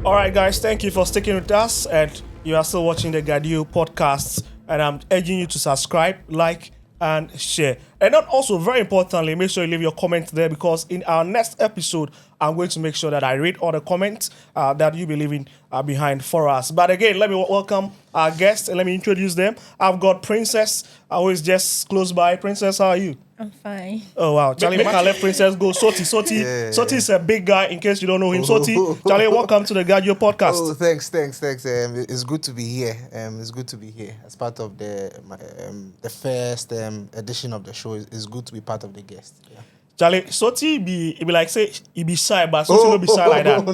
All right, guys, thank you for sticking with us. And you are still watching the Gajio Podcast. And I'm urging you to subscribe, like, and share. And then also, very importantly, make sure you leave your comments there because in our next episode, I'm going to make sure that I read all the comments that you be leaving behind for us. But again, let me welcome our guests and let me introduce them. I've got Princess, who is just close by. Princess, how are you? I'm fine. Oh, wow. Charlie, make I let Princess go. Soti is a big guy, in case you don't know him. Charlie, welcome to the Gajio Podcast. Oh, thanks. It's good to be here. It's good to be here as part of the first edition of the show. It's good to be part of the guest. Yeah. Charlie, Soti be like say he be shy, but Soti no be shy like that.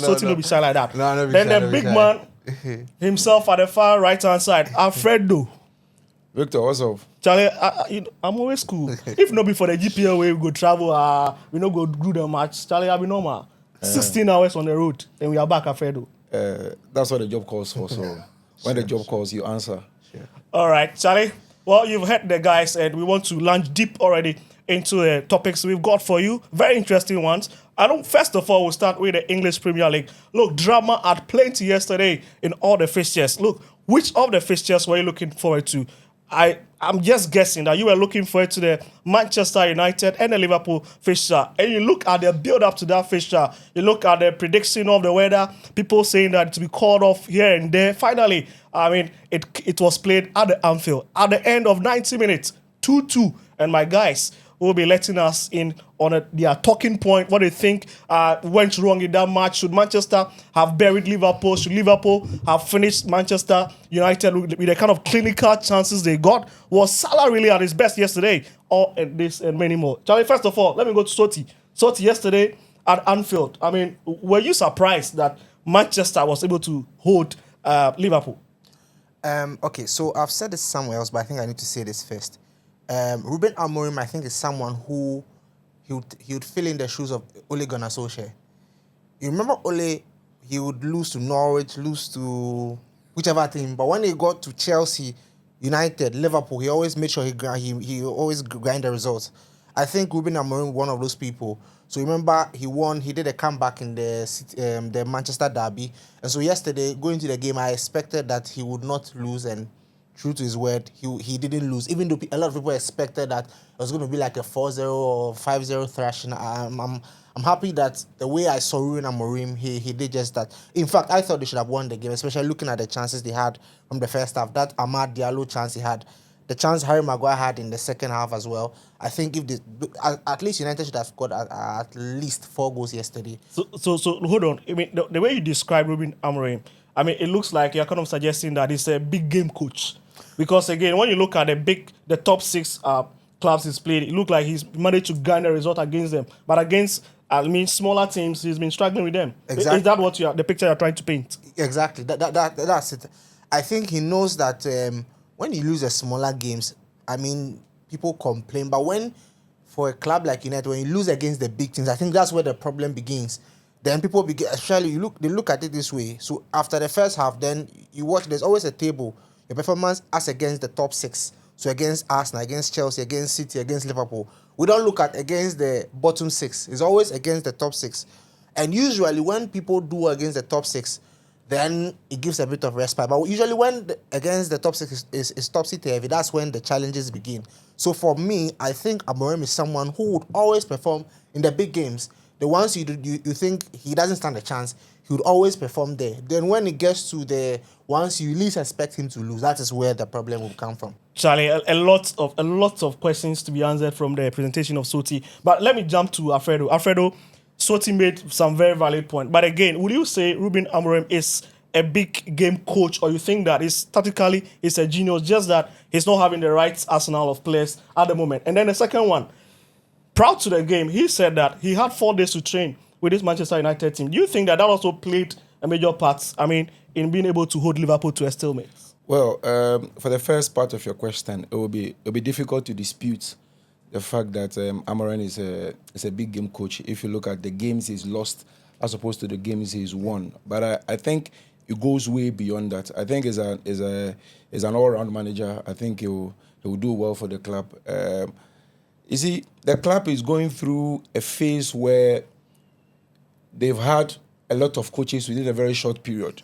Soti no be shy like that. No, then the big man himself at the far right hand side, Alfredo. Victor, what's up? Charlie, I'm always cool. If not before the GPL way we go travel, we no go do the match. Charlie, I'll be normal. 16 hours on the road, and we are back, Alfredo. That's what the job calls for. So when the job calls, you answer. Sure. All right, Charlie. Well, you've heard the guys, and we want to launch deep already into the topics we've got for you. Very interesting ones. First of all, we'll start with the English Premier League. Look, drama had plenty yesterday in all the fixtures. Look, which of the fixtures were you looking forward to? I'm just guessing that you were looking forward to the Manchester United and the Liverpool fixture. And you look at the build-up to that fixture. You look at the prediction of the weather. People saying that to be called off here and there. Finally, it was played at the Anfield. At the end of 90 minutes, 2-2. And my guys will be letting us in on their talking point, what they think went wrong in that match. Should Manchester have buried Liverpool? Should Liverpool have finished Manchester United with the kind of clinical chances they got? Was Salah really at his best yesterday? Or this and many more. Charlie, first of all, let me go to Soti. Soti, yesterday at Anfield, were you surprised that Manchester was able to hold Liverpool? Okay, so I've said this somewhere else, but I think I need to say this first. Ruben Amorim, I think, is someone who he would fill in the shoes of Ole Gunnar Solskjaer. You remember Ole, he would lose to Norwich, lose to whichever team, but when he got to Chelsea, United, Liverpool, he always made sure he always grind the results. I think Ruben Amorim one of those people. So remember, he did a comeback in the Manchester derby, and so yesterday, going to the game, I expected that he would not lose, and true to his word, he didn't lose. Even though a lot of people expected that it was going to be like a 4-0 or 5-0 thrashing. I'm happy that the way I saw Ruben Amorim, he did just that. In fact, I thought they should have won the game, especially looking at the chances they had from the first half. That Amad Diallo chance he had, the chance Harry Maguire had in the second half as well. I think at least United should have got at least 4 goals yesterday. So hold on. The way you describe Ruben Amorim, it looks like you're kind of suggesting that he's a big game coach. Because again, when you look at the top 6 clubs he's played, it looked like he's managed to garner a result against them. But against, smaller teams, he's been struggling with them. Exactly. Is that what the picture you're trying to paint? Exactly. That's it. I think he knows that when he loses smaller games, people complain. But for a club like United, when you lose against the big teams, I think that's where the problem begins. Then people begin, especially they look at it this way. So after the first half, then you watch, there's always a table. Your performance as against the top 6. So against Arsenal, against Chelsea, against City, against Liverpool. We don't look at against the bottom 6. It's always against the top 6. And usually when people do against the top 6, then it gives a bit of respite. But usually when against the top 6 is topsy-turvy, that's when the challenges begin. So for me, I think Amorim is someone who would always perform in the big games. The ones you think he doesn't stand a chance, he would always perform there. Then when it gets to the ones you least expect him to lose, that is where the problem will come from. Charlie, a lot of questions to be answered from the presentation of Soti. But let me jump to Alfredo. Alfredo, Soti made some very valid point. But again, would you say Ruben Amorim is a big game coach, or you think that tactically he's a genius, just that he's not having the right arsenal of players at the moment? And then the second one, proud to the game, he said that he had 4 days to train with this Manchester United team. Do you think that also played a major part, in being able to hold Liverpool to a stalemate? Well, for the first part of your question, it will be difficult to dispute the fact that Amorim is a big game coach. If you look at the games he's lost as opposed to the games he's won, but I think it goes way beyond that. I think he's an all-round manager. I think he will do well for the club. You see, the club is going through a phase where they've had a lot of coaches within a very short period.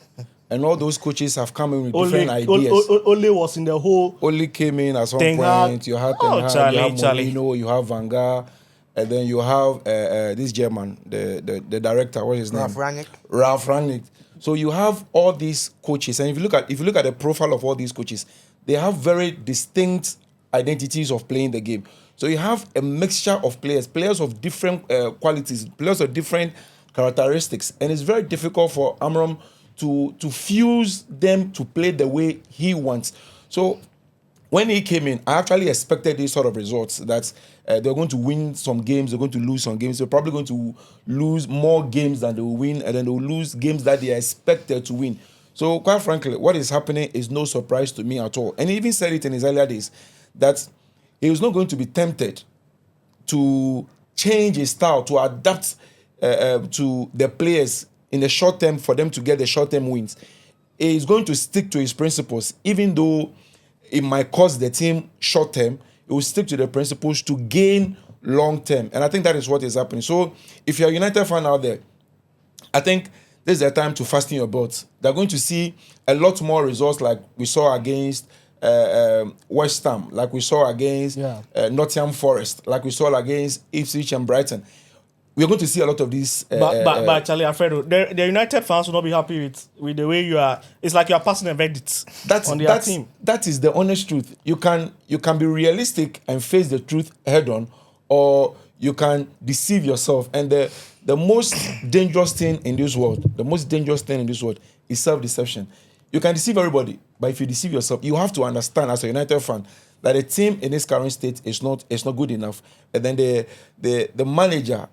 And all those coaches have come in with different ideas. Ole was in the whole... Ole came in at some Ten Hag. point. You had Ten Hag, you have Mourinho, you have Van Gaal, and then you have this German, the director, what is his name? Ralf Rangnick. So you have all these coaches, and if you look at the profile of all these coaches, they have very distinct identities of playing the game. So you have a mixture of players of different qualities, players of different characteristics, and it's very difficult for Amorim to fuse them to play the way he wants. So when he came in, I actually expected these sort of results, that they're going to win some games, they're going to lose some games, they're probably going to lose more games than they will win, and then they'll lose games that they are expected to win. So quite frankly, what is happening is no surprise to me at all. And he even said it in his earlier days, that he was not going to be tempted to change his style, to adapt to the players in the short term for them to get the short-term wins. He's going to stick to his principles, even though it might cost the team short-term. He will stick to the principles to gain long-term. And I think that is what is happening. So if you're a United fan out there, I think this is the time to fasten your belts. They're going to see a lot more results like we saw against West Ham, like we saw against Nottingham Forest, like we saw against Ipswich and Brighton. We're going to see a lot of these. But Charlie, Alfredo, the United fans will not be happy with the way you are. It's like you are passing a verdict on their team. That is the honest truth. You can be realistic and face the truth head on, or you can deceive yourself. And the most dangerous thing in this world, is self-deception. You can deceive everybody, but if you deceive yourself, you have to understand as a United fan that a team in its current state is not good enough. And then the manager.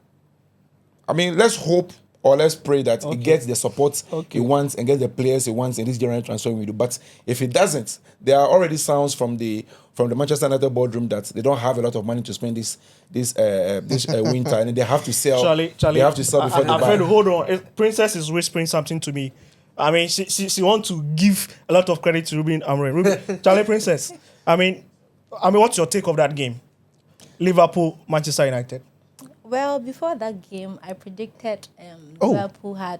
I mean, let's hope or let's pray that he gets the support he wants and gets the players he wants in this general transfer window. But if he doesn't, there are already sounds from the Manchester United boardroom that they don't have a lot of money to spend this winter, and they have to sell. Charlie, they have to sell before they buy. Alfredo, hold on. Princess is whispering something to me. I mean, she wants to give a lot of credit to Ruben Amorim. Charlie, Princess. I mean, what's your take of that game? Liverpool, Manchester United. Well, before that game, I predicted Liverpool had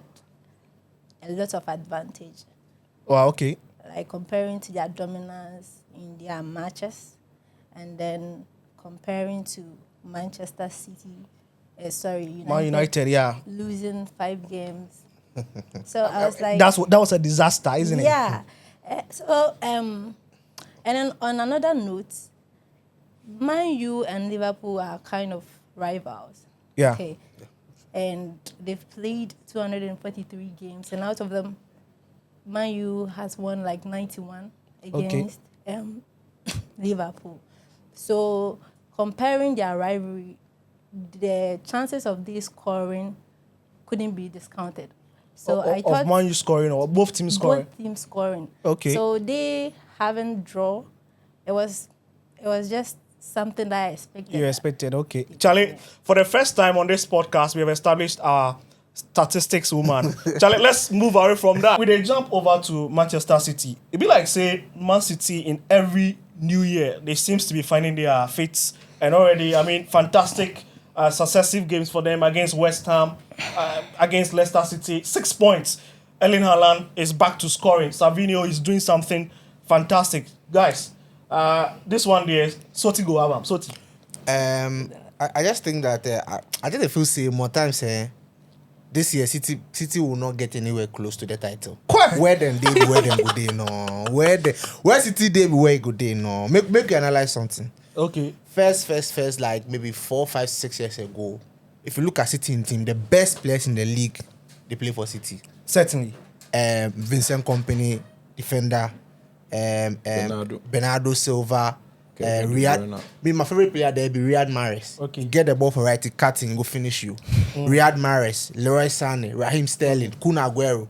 a lot of advantage. Wow, okay. Like comparing to their dominance in their matches, and then comparing to Manchester City, Man United, yeah, losing 5 games. So I was like, that was a disaster, isn't it? Yeah. And then on another note, Man U and Liverpool are kind of rivals. Yeah. Okay. And they've played 243 games, and out of them, Man U has won like 91 against Liverpool. So comparing their rivalry, the chances of this scoring couldn't be discounted. So I thought of Man U scoring or both teams scoring. Both teams scoring. Okay. So they haven't draw. It was just something that I expected. You expected, okay. Charlie, for the first time on this podcast, we have established our statistics woman. Charlie, let's move away from that. With a jump over to Manchester City, it'd be like, say, Man City in every new year, they seems to be finding their fits. And already, I mean, fantastic successive games for them against West Ham, against Leicester City. 6 points. Erling Haaland is back to scoring. Savinho is doing something fantastic. Guys, this one there, Soti go have Soti. I just think that I just feel say more times this year City will not get anywhere close to the title. Where them they where them go they no. Where City they where go they no. Make you analyze something. Okay. First, like maybe 4, 5, 6 years ago, if you look at City in team, the best players in the league, they play for City. Certainly. Vincent Kompany, defender. Bernardo Silva, Riyad. My favorite player there be Riyad Mahrez. Okay. Get the ball for right, cutting, go finish you. Riyad Mahrez, Leroy Sané, Raheem Sterling, Kun Aguero.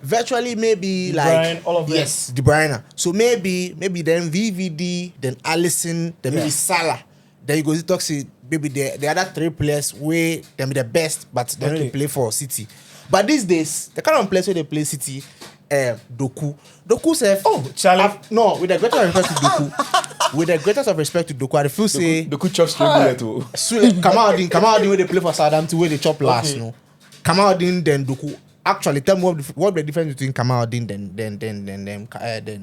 Virtually maybe De like Bruyne, all of them. Yes, De Bruyne. So maybe then VVD, then Alisson, then maybe Salah. Then you go to talk say maybe the other 3 players where they be the best, but they don't play for City. But these days, the kind of players where they play City. Doku said, Charlie. No, with the greatest of respect to Doku. With the greatest of respect to Doku, I feel say Doku chops too. Kamaldin where they play for Southampton where they chop last, no. Kamaldeen then Doku. Actually, tell me what the difference between Kamaldeen then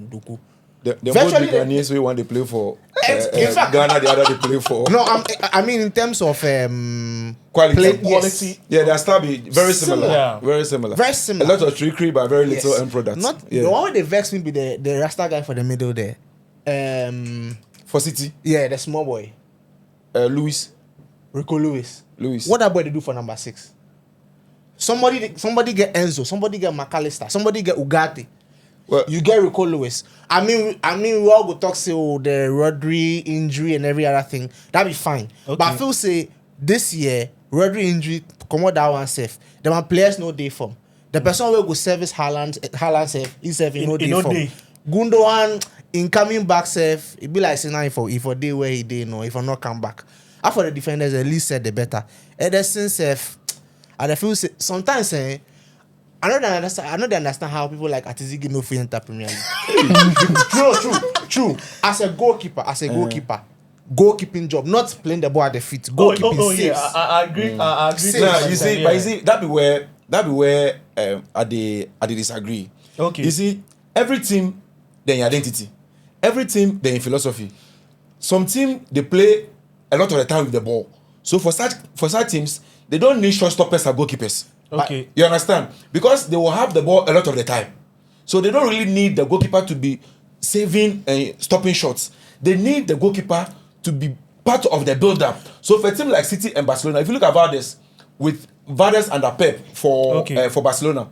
Doku. The both the Ghanaians we want to play for Ghana, the other they play for. No, I mean in terms of quality. Yes. Yeah, they still be very similar. Yeah. Very similar. Very similar. A lot of trickery, but very little end products. The one with the vex me be the Rasta guy for the middle there. For City, Yeah, the small boy, Rico Lewis. What that boy they do for number 6? Somebody get Enzo, somebody get McAllister, somebody get Ugarte. Well, You get Rico Lewis. I mean, we all go talk say the Rodri injury and every other thing. That be fine. Okay. But I feel say this year Rodri injury come out that one safe. The man players no day form. The person will go service Haaland safe. He safe in no day form. Gundogan in coming back safe. It be like saying now if a day where he did no, if I not come back. After the defenders at least said the better. Ederson safe. And I feel say, sometimes I don't understand how people like Atizigi no free enter Premier League. True. As a goalkeeper, goalkeeping job, not playing the ball at the feet. Goalkeeping saves. Yeah, I agree. I agree. Saves. nah, you see, but you see, that be where I disagree. Okay. You see, every team their identity, every team their philosophy. Some team they play a lot of the time with the ball. So for such teams, they don't need shortstoppers or goalkeepers. Okay. You understand? Because they will have the ball a lot of the time. So they don't really need the goalkeeper to be saving and stopping shots. They need the goalkeeper to be part of the build-up. So for a team like City and Barcelona, if you look at Vargas, with Vargas under Pep for Barcelona,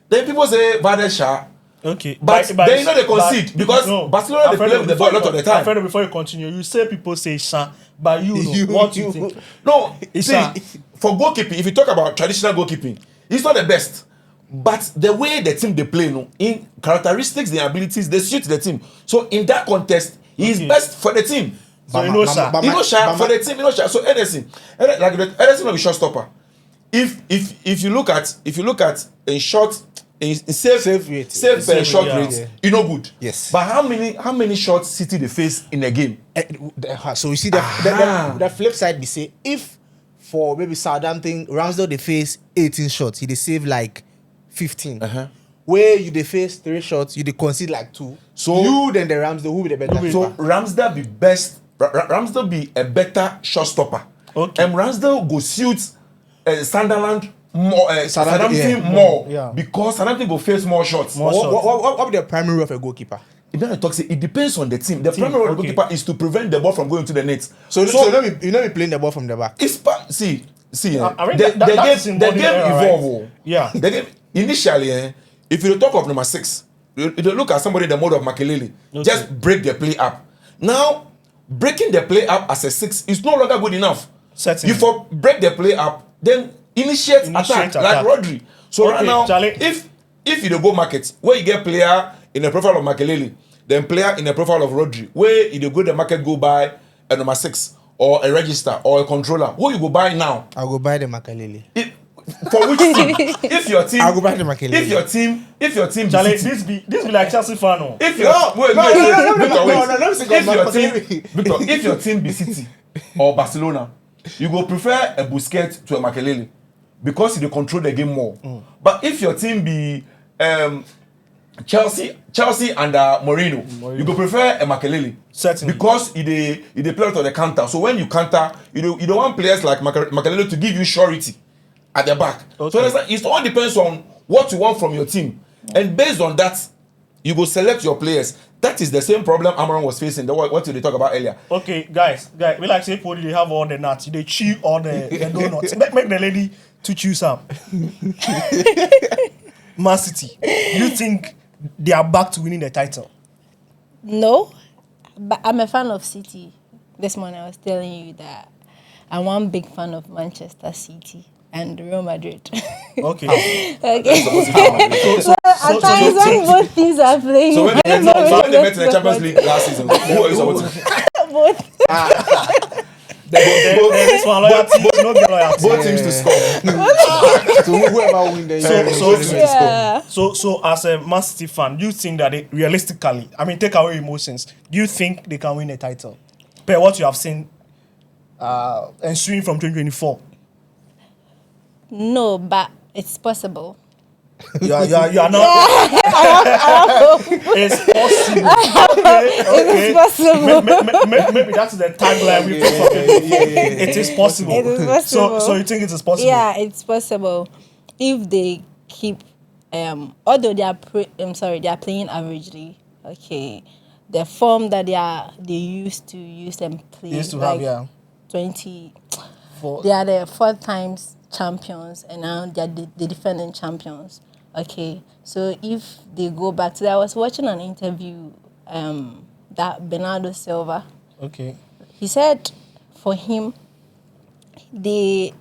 then people say Vargas sha. Okay. But then you know they concede because Barcelona they play with the ball a lot of the time. Alfredo, before you continue, you say people say sha, but what you think? No, It's see, for goalkeeping, if you talk about traditional goalkeeping, it's not the best. But the way the team they play, in characteristics, the abilities, they suit the team. So in that context, he is best for the team. So you know sha. For the team, So Ederson will be shot stopper. If you look at in short in save rate. shot Yeah. rates, you know good. Yes. But how many shots City they face in a game? So you see the flip side be say if for maybe Southampton Ramsdale they face 18 shots, he they save like 15. Where you they face 3 shots, you they concede like 2. So you then the Ramsdale who be the better. So Ramsdale be best. Ramsdale be a better shot stopper. Okay. And Ramsdale go suit Sunderland more. Southampton yeah. more. Yeah. Because Southampton go face more shots. What be the primary role of a goalkeeper? It depends on the team. The primary role of the goalkeeper is to prevent the ball from going to the net. So you know me playing the ball from the back. It's see. I mean, The game evolve. Right? Yeah. The game initially, if you talk of number 6, you look at somebody in the mode of Makelele, just break the play up. Now, breaking the play up as a 6 is no longer good enough. Certainly. You for break the play up, then initiate attack like Rodri. So right now, Charlie. if you don't go market where you get player in the profile of Makelele, then player in the profile of Rodri, where you go the market go buy a number 6 or a register or a controller, who you go buy now? I'll go buy the Makelele. For which team? If your team, I'll go buy the Makelele. If your team, Charlie, this be like Chelsea fan. No. If your if your team be City or Barcelona, you go prefer a Busquets to a Makelele because they control the game more. But if your team be Chelsea under Mourinho, you go prefer a Makelele. Certainly. Because he play out of the counter. So when you counter, you don't want players like Makelele to give you surety at the back. Okay. So it all depends on what you want from your team. And based on that, you go select your players. That is the same problem Amorim was facing. What did they talk about earlier? Okay, guys, we like say Partey, they have all the nuts. They chew all the donuts. Make the lady to choose some. Man City, you think they are back to winning the title? No, but I'm a fan of City. This morning I was telling you that I'm one big fan of Manchester City and Real Madrid. Okay. Okay. So at times when both teams are playing, So when they met in the Champions League last season, who are you supporting? both. This one loyalty, no get loyalty. Both teams to score. So whoever win the So as a Man City fan, do you think that they realistically, take away emotions, do you think they can win a title? Per what you have seen ensuing from 2024? No, but It's possible. You are not. It's possible. Okay. It's possible. Maybe that's the tagline we put for it. It is possible. It is possible. So you think it is possible? Yeah, it's possible if they keep. Although they are playing averagely. Okay, the form that they used to use and play. Used to like have 20. For, They are the 4 times champions, and now they are the defending champions. Okay, so if they go back to that, I was watching an interview that Bernardo Silva. okay. He said for him, they're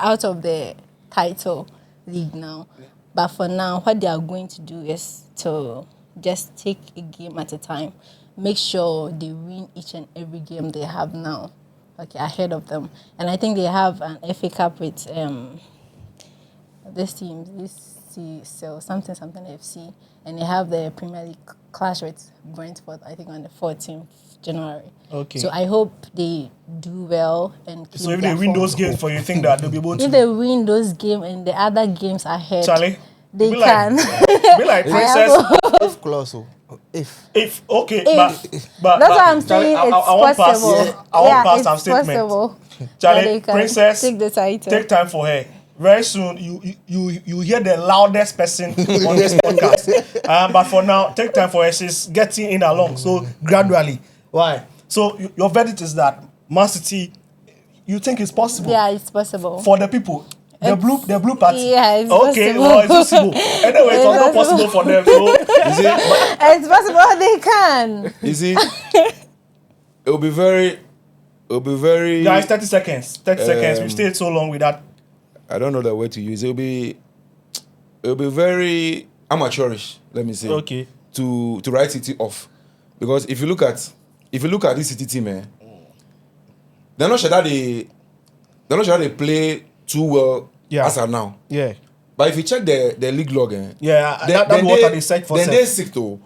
out of the title league now. But for now, what they are going to do is to just take a game at a time. Make sure they win each and every game they have now. Okay, ahead of them. And I think they have an FA Cup with this something FC, and they have the Premier League clash with Brentford, I think on the 14th January. Okay. So I hope they do well and keep So if their they win form. those games, for you think that they'll be able to? If they win those games and the other games ahead, Charlie, they be can. Be like Princess. If close, if Okay, If. but That's what I'm Charlie, saying. I It's won't pass. possible. I won't Yeah, pass it's some statement. possible. Charlie, that they can Princess, take the title. take time for her. Very soon, you hear the loudest person on this podcast. But for now, take time for her. She's getting in along. So gradually, why? So your verdict is that Man City, you think it's possible? Yeah, it's possible. For the people. The blue party. Yeah, it's okay, possible. well, it's possible. Anyway, it was not possible for them. So, You see, It's possible they can. you see, it'll be very. guys, 30 seconds. 30 seconds. We stayed so long with that. I don't know the word to use. It'll be very amateurish. Let me say. Okay. To write City off, because if you look at this City team, they're not sure that they play too well as of now. Yeah. But if you check the league log, Yeah, that's what they said for then self. they're sick though,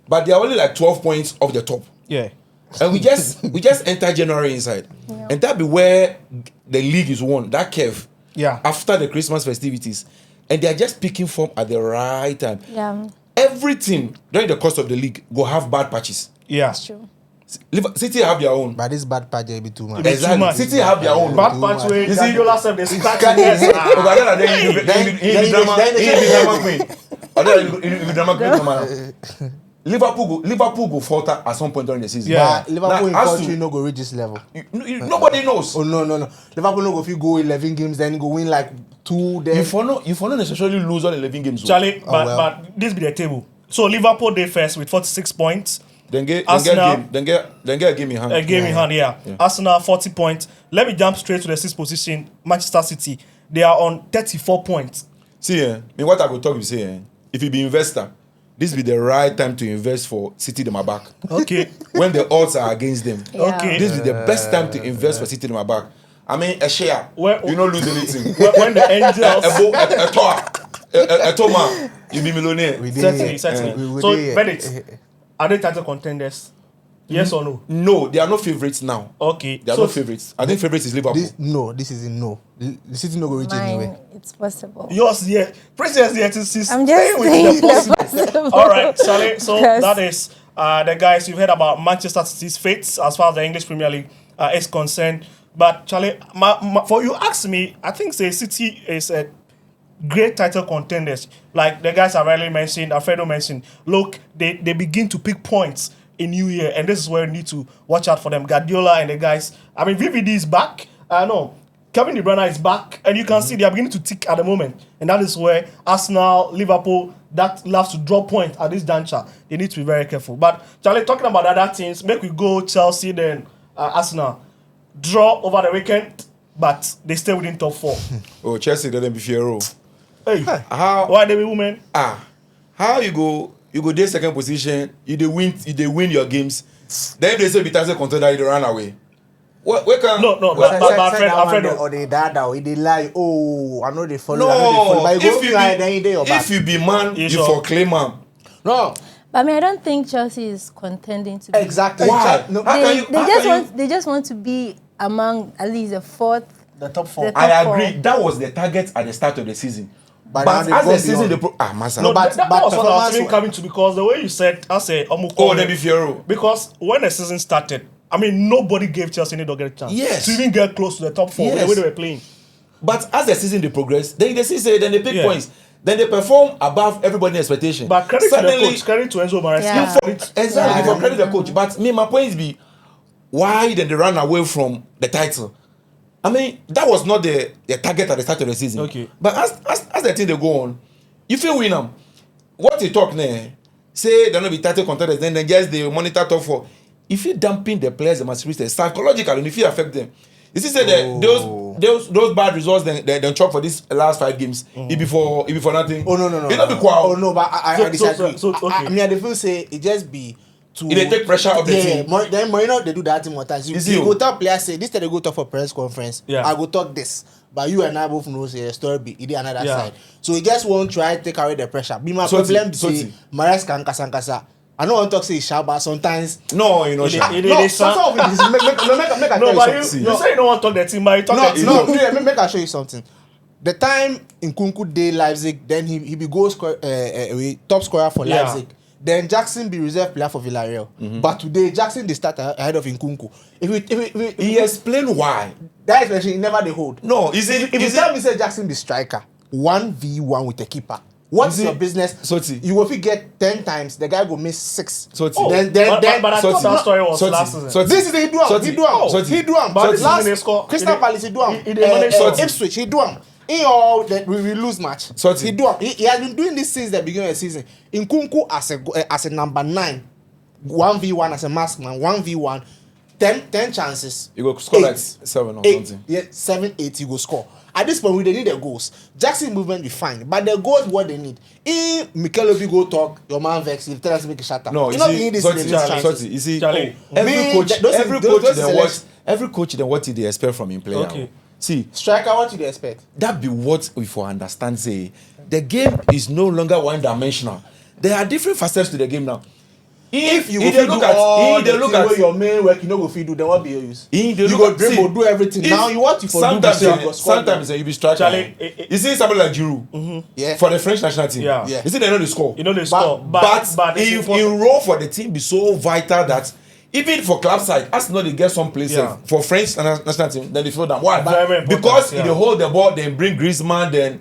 but they are only like 12 points off the top. Yeah. And we just enter January inside, and that be where the league is won. That curve. Yeah. After the Christmas festivities, and they are just picking form at the right time. Yeah, Every team during the course of the league go have bad patches. Yeah. that's true. City have their own. but this bad patch will be too much. Be too much. City have their own. Bad patch way. You see, Guardiola said they start Then Then he be drama queen. He be drama queen, man. Liverpool go falter at some point during the season. Yeah. But Liverpool in Now, as country to- no go reach this level. Nobody knows. Oh no. Liverpool no go if you go 11 games then go win like 2 then. You for not necessarily lose all 11 games. Charlie, well. but this be the table. So Liverpool they first with 46 points. Then get Arsenal- a game in hand. A game in hand, yeah. Arsenal 40 points. Let me jump straight to the 6th position. Manchester City, they are on 34 points. See, what I go talk you say, if you be investor, this be the right time to invest for City them back. Okay. When the odds are against them. Yeah. Okay. This is the best time to invest for City them back. I mean, a share, Well- you don't lose anything. when the Angels A Toma, you be millionaire. We did. certainly. We So did. verdict, are they title contenders? Yes or no? No, they are not favorites now. Okay. They are So not favorites. I think favorites is Liverpool. This is a no. The City no go reach anywhere. Mine, it's possible. yours, yeah. Princess, yeah, she's I'm staying just with saying the the possible. possible. All right, Charlie. So Yes. that is the guys you've heard about Manchester City's fates as far as the English Premier League is concerned. But Charlie, for you ask me, I think say City is a great title contenders. Like the guys I rarely mentioned, Alfredo mentioned. Look, they begin to pick points in New Year, and this is where you need to watch out for them. Guardiola and the guys. I mean, VVD is back. No, Kevin De Bruyne is back, and you can see they are beginning to tick at the moment. And that is where Arsenal, Liverpool, that loves to draw points at this juncture. They need to be very careful. But Charlie, talking about other teams, make we go Chelsea then Arsenal. Draw over the weekend, but they stay within top 4. Oh, Chelsea didn't be fair. Hey, How? why they be women? How you go there second position, you dey win your games. Then they say be title contender, you dey run away. Where can No, but Alfredo. Or they dada, or they lie. Oh, I know they follow. no, But if you then you dey your back. if you be man, You you sure? for claim man. No, But I mean, I don't think Chelsea is contending to be. exactly. Why? No, How can you- They just want to be among at least the 4th. The top 4. The I top agree. four. That was the target at the start of the season. But But now as they've the season, gone beyond. Massa. No, but that was what I was performance even coming to, because the way you said, I say, Oh, then be Fiero. because when the season started, I mean, nobody gave Chelsea any dog a chance Yes. to even get close to the top 4 Yes. the way they were playing. But as the season they progress, then they see then they pick Yeah. points. Then they perform above everybody's expectation. But credit to the Suddenly- coach, credit to Enzo Maresca. Yeah. Exactly, Yeah. for credit the coach. But me, my point is be why then they run away from the title. I mean, that was not the target at the start of the season. Okay. But as the thing they go on, if you win them, what they talk now, say they're not be title contenders, then just they monitor top 4. If you dampen the players, they must reach the psychologically, if you affect them. You see, say that those bad results then chop for these last 5 games. It be for nothing. Oh no. It not be quiet. Oh no, but I disagree. okay. I mean, I feel say it just be to. It dey take pressure off the team. Then Mourinho they do that thing more times. You see, You go talk players say this time they go talk for press conference. Yeah. I go talk this, but you and I both know say the story be it another Yeah. side. So he just won't try to take away the pressure. Be my Soti, problem. Soti. Say Mares can kasa. I don't want to talk say sharp, but sometimes. No, you know, It- Sha. it- No, it- some of it is make I No, tell but you something. you say you don't want to talk the team, but you talk the team. No, make I show you something. The time in Nkunku Day Leipzig, then he be top scorer for Yeah. Leipzig. Then Jackson be reserve player for Villarreal. But today Jackson they start ahead of Nkunku. If He explained why. that expression he never they hold. No, is it? If you tell me say Jackson be striker 1v1 with a keeper, what's Is it- your business? Soti. You will get 10 times. The guy go miss 6. Soti. Oh, Then but I thought Soti. that story was Soti. last season. Soti. This is he do am. Soti. He do am. Soti. He do am. But this Last season they score- Crystal he did- Palace he do am. he did manage Soti. Ipswich he do am. In all that we lose match. Soti. He do am. He has been doing this since the beginning of the season. Nkunku as a number 9, 1v1 as a mask man, 1v1, 10 chances. You go score like 8. 7 or 8, something. yeah, 7, 8, you go score. At this point, we they need the goals. Jackson movement be fine, but the goals what they need. If Mikel Obi go talk, your man vex, if tell us make a shut up. No, you you know see, this Soti, in the chances. Soti, you see, Charlie. every Me, coach, those every coach, then what did they expect from him player? Okay. See, Striker, what do you expect? that be what we for understand. Say, the game is no longer one-dimensional. There are different facets to the game now. If you they go look do at, all if they the look thing at, where your main work, you know go feed do, then what be your use? if they You look go at- dribble, see, do everything. if- Now you want you for do sometimes, this, you go score. sometimes you be striker. Charlie, you see somebody like Giroud Yeah. for the French national team. Yeah. Yeah. You see they know the score. You know they score, But it's if important. in role for the team be so vital that even for club side, as not they get some place Yeah. for French national team, then they feel that why? Very important, Because yeah. if they hold the ball, then bring Griezmann, then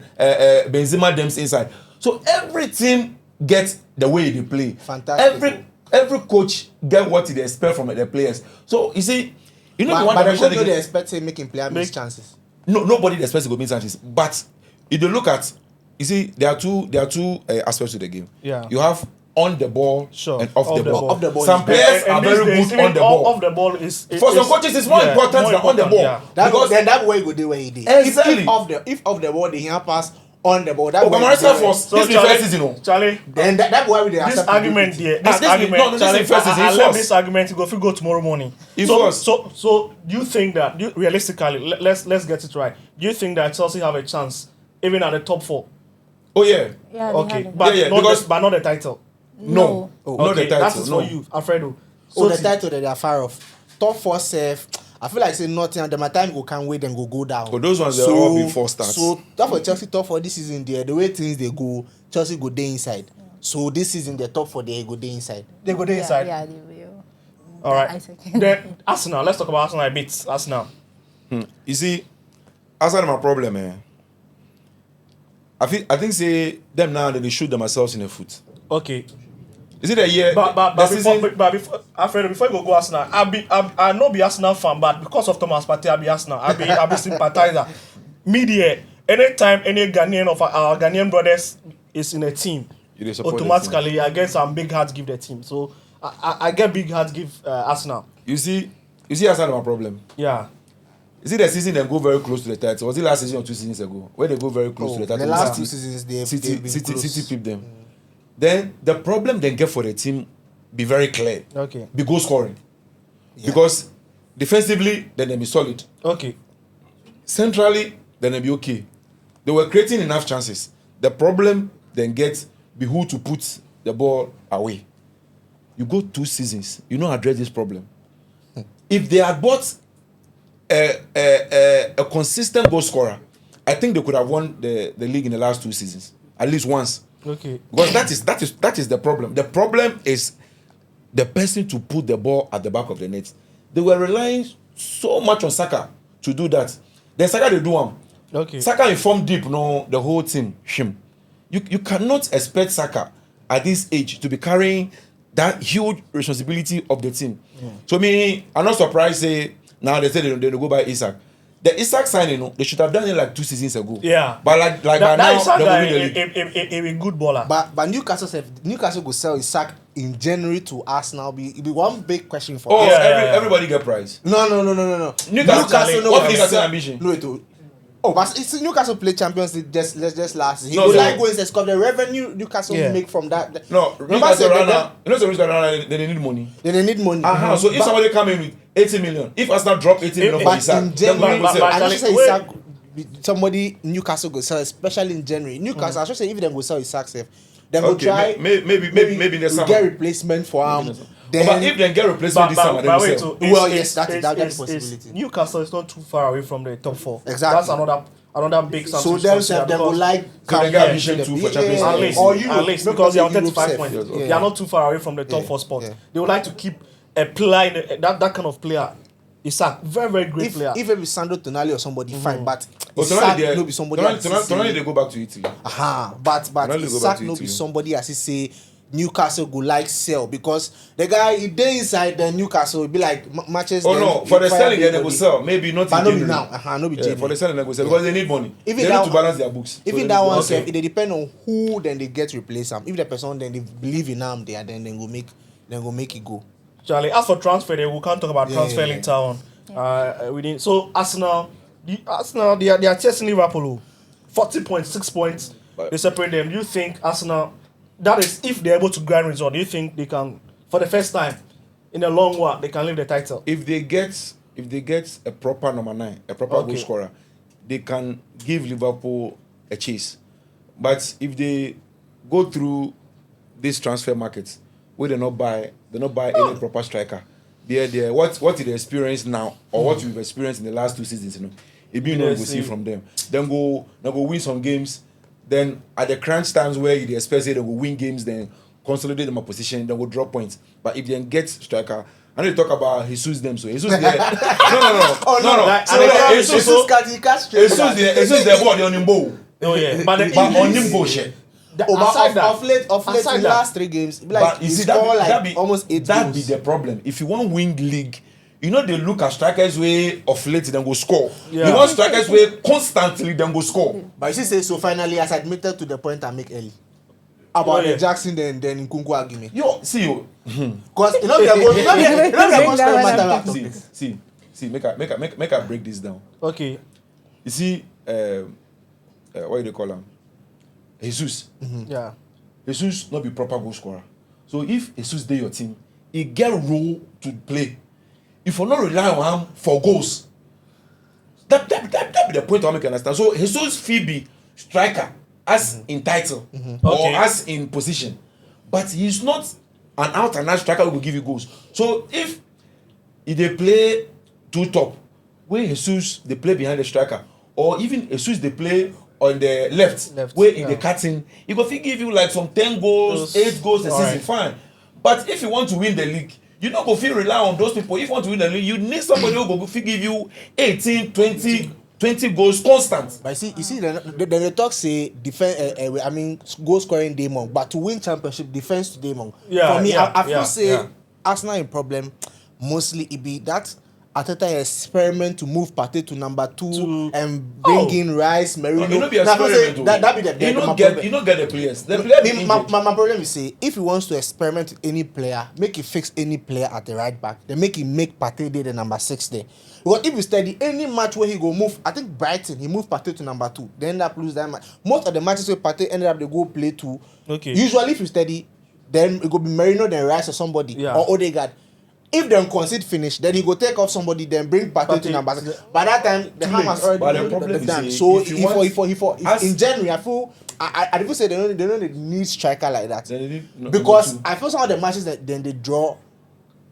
Benzema them inside. So every team gets the way they play. Fantastic. Every coach get what they expect from the players. So you see, you know the one But the that coach mentioned know they expect him making player miss Make- chances. no, nobody expects to go miss chances. But if you look at, you see, there are two aspects to the game. Yeah. You have on the ball Sure. and off the ball. Off the ball Some is players And are these very days, good even on the ball. Off the ball is For some coaches, it's more important than on the ball. Yeah. That way go there where he did. Exactly. If off the ball they can pass on the ball. That Oh, but way Maresca go there. was So this be Charlie, first season, no. Charlie, Then that way we they this accept argument it. there, Ah, this this argument, no, this Charlie, is first, I it's left first. this argument. Go go tomorrow morning. It So, was. so you think that realistically, let's get it right. Do you think that Chelsea have a chance even at the top 4? Oh yeah. Yeah, they Okay, have it. but Yeah, not because- but not the title. No. Oh, Not Okay, the title. that is no. for you, Alfredo. Oh, the Soti. title that they are far off. Top 4 safe. I feel like say nothing. Then my time go can't wait. Then go down. Oh, those ones, they're all before starts. So that for Chelsea top 4 this season. There, the way things they go, Chelsea go day inside. So this season the top 4 they go day inside. They go there inside. Yeah, they will. All right. Isak. Then Arsenal. Let's talk about Arsenal a bit. Arsenal. You see, outside my problem, I think say them now they shoot themselves in the foot. Okay. Is it a year? But the season, before Alfredo, before you go Arsenal, I not be Arsenal fan, but because of Thomas Partey, I be Arsenal. I be sympathizer. Media. Anytime any Ghanaian of our Ghanaian brothers is in a team, You dey support the automatically I get some big hearts give the team. So I get big hearts give Arsenal. you see outside my problem. Yeah. Is it the season they go very close to the title? Was it last season or 2 seasons ago? Where they go very close to the title? The last 2 City- seasons they've been City close. peep them. Then the problem they get for the team be very clear. Okay. Be goal scoring. Yeah. Because defensively, then they be solid. Okay. Centrally, then they be okay. They were creating enough chances. The problem then get be who to put the ball away. You go 2 seasons, you don't address this problem. If they had bought a consistent goal scorer, I think they could have won the league in the last 2 seasons, at least once. Okay. Because that is the problem. The problem is the person to put the ball at the back of the net. They were relying so much on Saka to do that. Then Saka they do them. Okay. Saka informed deep, the whole team. You cannot expect Saka at this age to be carrying that huge responsibility of the team. So I'm not surprised. Say now they say they go by Isak. The Isak signing, they should have done it like 2 seasons ago. Yeah. But like by now, Isak they guy will win the league. a good baller. But Newcastle will sell Isak in January to Arsenal. It'll be one big question for Oh, us. Yeah. everybody get prize. No. Newcastle, no. what Newcastle ambition? No, it will. Oh, but it's Newcastle played Champions League just last season. He No, would no. like going to score the revenue Newcastle Yeah. make from that. No, Remember I Newcastle said right that- now, you know, Newcastle right now, they need money. Then they need money. So if But- somebody come in with 80 million, if Arsenal drop 80 million for But Isak, in then January, go sell. I just say wait. Isak, somebody Newcastle go sell, especially in January. Newcastle, I should say if they go sell Isak, safe, then go Okay, try. maybe in the summer. get replacement for him. But if they get replacement this summer, then we sell. Well, yes, that's a possibility. Newcastle is not too far away from the top 4. Exactly. That's another big So something. them they go like So they get ambition too for Champions At League. least, or Europe, at least not because they are on Europe 35 safe. points. Yes, okay. They are not too far away from the top 4 spot. Yeah. They would like to keep applying that kind of player. Isak, very, very great player. If it be Sandro Tonali or somebody, fine. But Oh, Isak Tonali, no be somebody. as he say- Tonali, they go back to Italy. But Tonali go back Isak to no be Italy. somebody as he say Newcastle go like sell because the guy he dey inside the Newcastle be like matches. Oh then no, for the fire selling, they go everybody. sell. Maybe not But in no be January. now. No be Yeah, January. for the selling, they go sell because they need money. Even They need that to balance their books. Even So that they- one, okay. sef, it dey depend on who then they get replace him. If the person then they believe in him, then they go make it go. Charlie, as for transfer, we can't talk about transfer yeah. in town. So Arsenal, they are chasing Liverpool. 40 points, 6 points. But- They separate them. Do you think Arsenal, that is if they're able to grind result, do you think they can, for the first time in a long while, they can lift the title? If they get a proper number 9, a proper goal Okay. scorer, they can give Liverpool a chase. But if they go through this transfer market where they not buy any proper striker, what they experience now or what we've experienced in the last 2 seasons, it be no we see from them. Then go win some games. Then at the crunch times where they expect they will win games, then consolidate them a position, then will drop points. But if they can get striker, I need to talk about Jesus them. So Jesus there. No. Jesus there bought on him bow. Oh yeah, but On him bow shit. Of late, aside in the that- last 3 games, like But you he see score that be almost 8 that goals. be the problem. If you want win league, they look at strikers way of late then go score. Yeah. You want strikers way constantly then go score. But you see, say so finally has admitted to the point I make early about yeah. the Jackson then Nkunku argument. Yo, see you. Because you know they're going to matter. See. Make I break this down. Okay. You see, what do they call him? Jesus. Yeah. Jesus not be proper goal scorer. So if Jesus dey your team, he get role to play. If you not rely on him for goals, that be the point I make you understand. So Jesus fee be striker as in title or Okay. as in position, but he's not an out and out striker who will give you goals. So if they play two top, where Jesus they play behind the striker, or even Jesus they play on the left where in the cutting, he go fit give you like some 10 goals, 8 goals a season, Alright. fine. But if you want to win the league, you not go fit rely on those people. If you want to win the league, you need somebody who go fit give you 18, 20 goals constant. But you see, then the talk say defense. Goal scoring demon, but to win championship, defense to demon. Yeah, For me, yeah, I feel yeah, say yeah. Arsenal in problem. Mostly it be that Arteta experiment to move Partey to number 2 and bring in Rice, Merino. You know be Now, I feel say experiment. that be the You my don't problem. get the players. The player be My injured. problem is say if he wants to experiment with any player, make it fix any player at the right back. Then make Partey the number 6 there. Because if you study any match where he go move, I think Brighton he moved Partey to number 2. They end up lose that match. Most of the matches where Partey ended up they go play 2. Okay. Usually if you study, then it go be Merino then Rice or somebody or Odegaard. If them concede finish, then he go take off somebody, then bring Partey to number 6. By that time, the ham has already But the been problem is, done. say, So if you want- if in January, I feel I people say they don't need striker like that. Then they need number Because 2. I feel some of the matches that then they draw,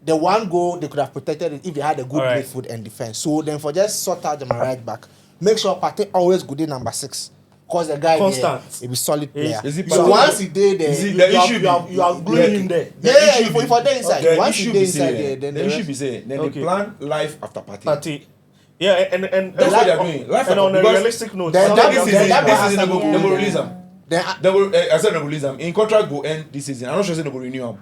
the one goal they could have protected it if they had a good Alright. midfield and defense. So then for just sort out them right back, make sure Partey always go there number 6. Cause the guy Constant. there, he be solid player. Is he So Partey? once he did there, Is he- You the have- issue you have- be- you have gluing him there. yeah, if for there inside, The once he issue did be inside say, there, then the the issue rest- be say, then Okay. they plan life after Partey. Partey. Yeah, and That's what they're on- doing. Life and on a because- realistic note, Then some that of is- them- then that this was season Arsenal. they will release him. Then They will, I said they will release him. In contract go end this season. I'm not sure they will renew him.